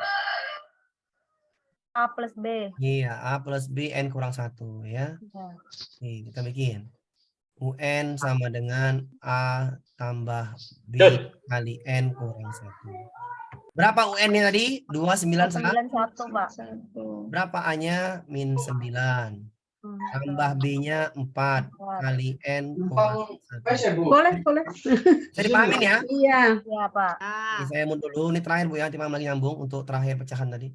A plus B. iya, A plus B N kurang 1 ya. Nih, kita bikin. UN sama dengan A tambah B kali N kurang 1. Berapa UN-nya tadi? 291. 91, Pak. Berapa A-nya? Min 9. Tambah B-nya 4 kali N kurang 1. Boleh. Bisa dipahamin ya? Iya. Iya, Pak. Oke, saya mundur dulu. Ini terakhir, Bu, ya. Nanti Mam lagi nyambung untuk terakhir pecahan tadi.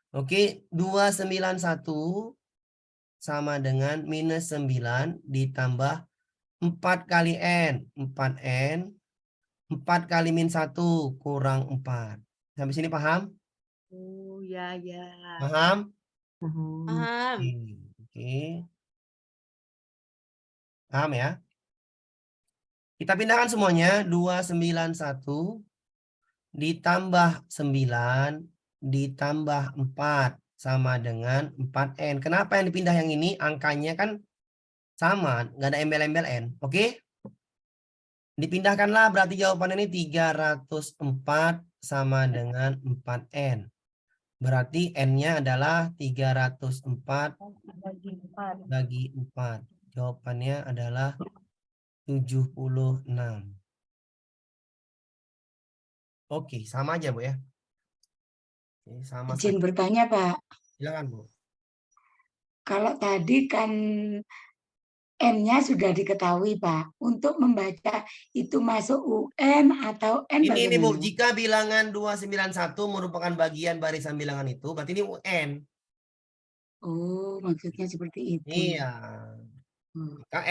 Oke, 291 sama dengan minus 9 ditambah 4 kali N. 4N. 4 kali min 1 kurang 4. Sampai sini paham? Oh, ya. Paham? Paham. Oke. Paham ya? Kita pindahkan semuanya. 291 ditambah 9 ditambah 4 sama dengan 4N. Kenapa yang dipindah yang ini? Angkanya kan sama, nggak ada embel-embel N. Oke? Dipindahkanlah, berarti jawabannya ini 304 sama dengan 4N. Berarti N-nya adalah 304 bagi 4. Jawabannya adalah 76. Oke, sama aja, Bu, ya. Oke, sama Izin saja. bertanya, Pak. Silakan, Bu. Kalau tadi kan N-nya sudah diketahui, Pak. Untuk membaca itu masuk UN atau N Ini Bu, bagaimana? jika bilangan 291 merupakan bagian barisan bilangan itu, berarti ini UN. Oh, maksudnya seperti itu. Iya.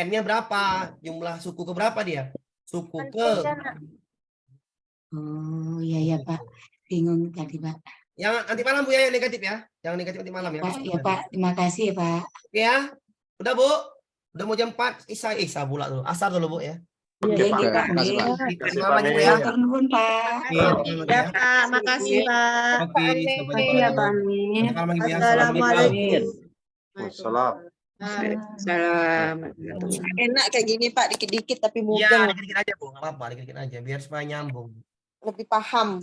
N-nya berapa? Jumlah suku ke berapa dia? Suku ke. Oh, iya, Pak. Bingung tadi, Pak. Yang nanti malam, Bu, ya, yang negatif ya. Yang negatif nanti malam ya. Pak, ya, Pak. Terima kasih ya, Pak. Oke ya. Udah, Bu. Udah mau jam 4. Isa pula dulu. Asar dulu, Bu, ya. Oke, Pak. Terima kasih, Bu, ya. Turun, Pak. Ya, Pak. Makasih, Pak. Oke, Iya, Pak. Assalamualaikum. Wassalam. Salam. Enak kayak gini Pak, dikit-dikit tapi Iya, mudah. dikit-dikit aja, Bu. Nggak apa-apa, dikit-dikit aja. Biar supaya nyambung. Lebih paham.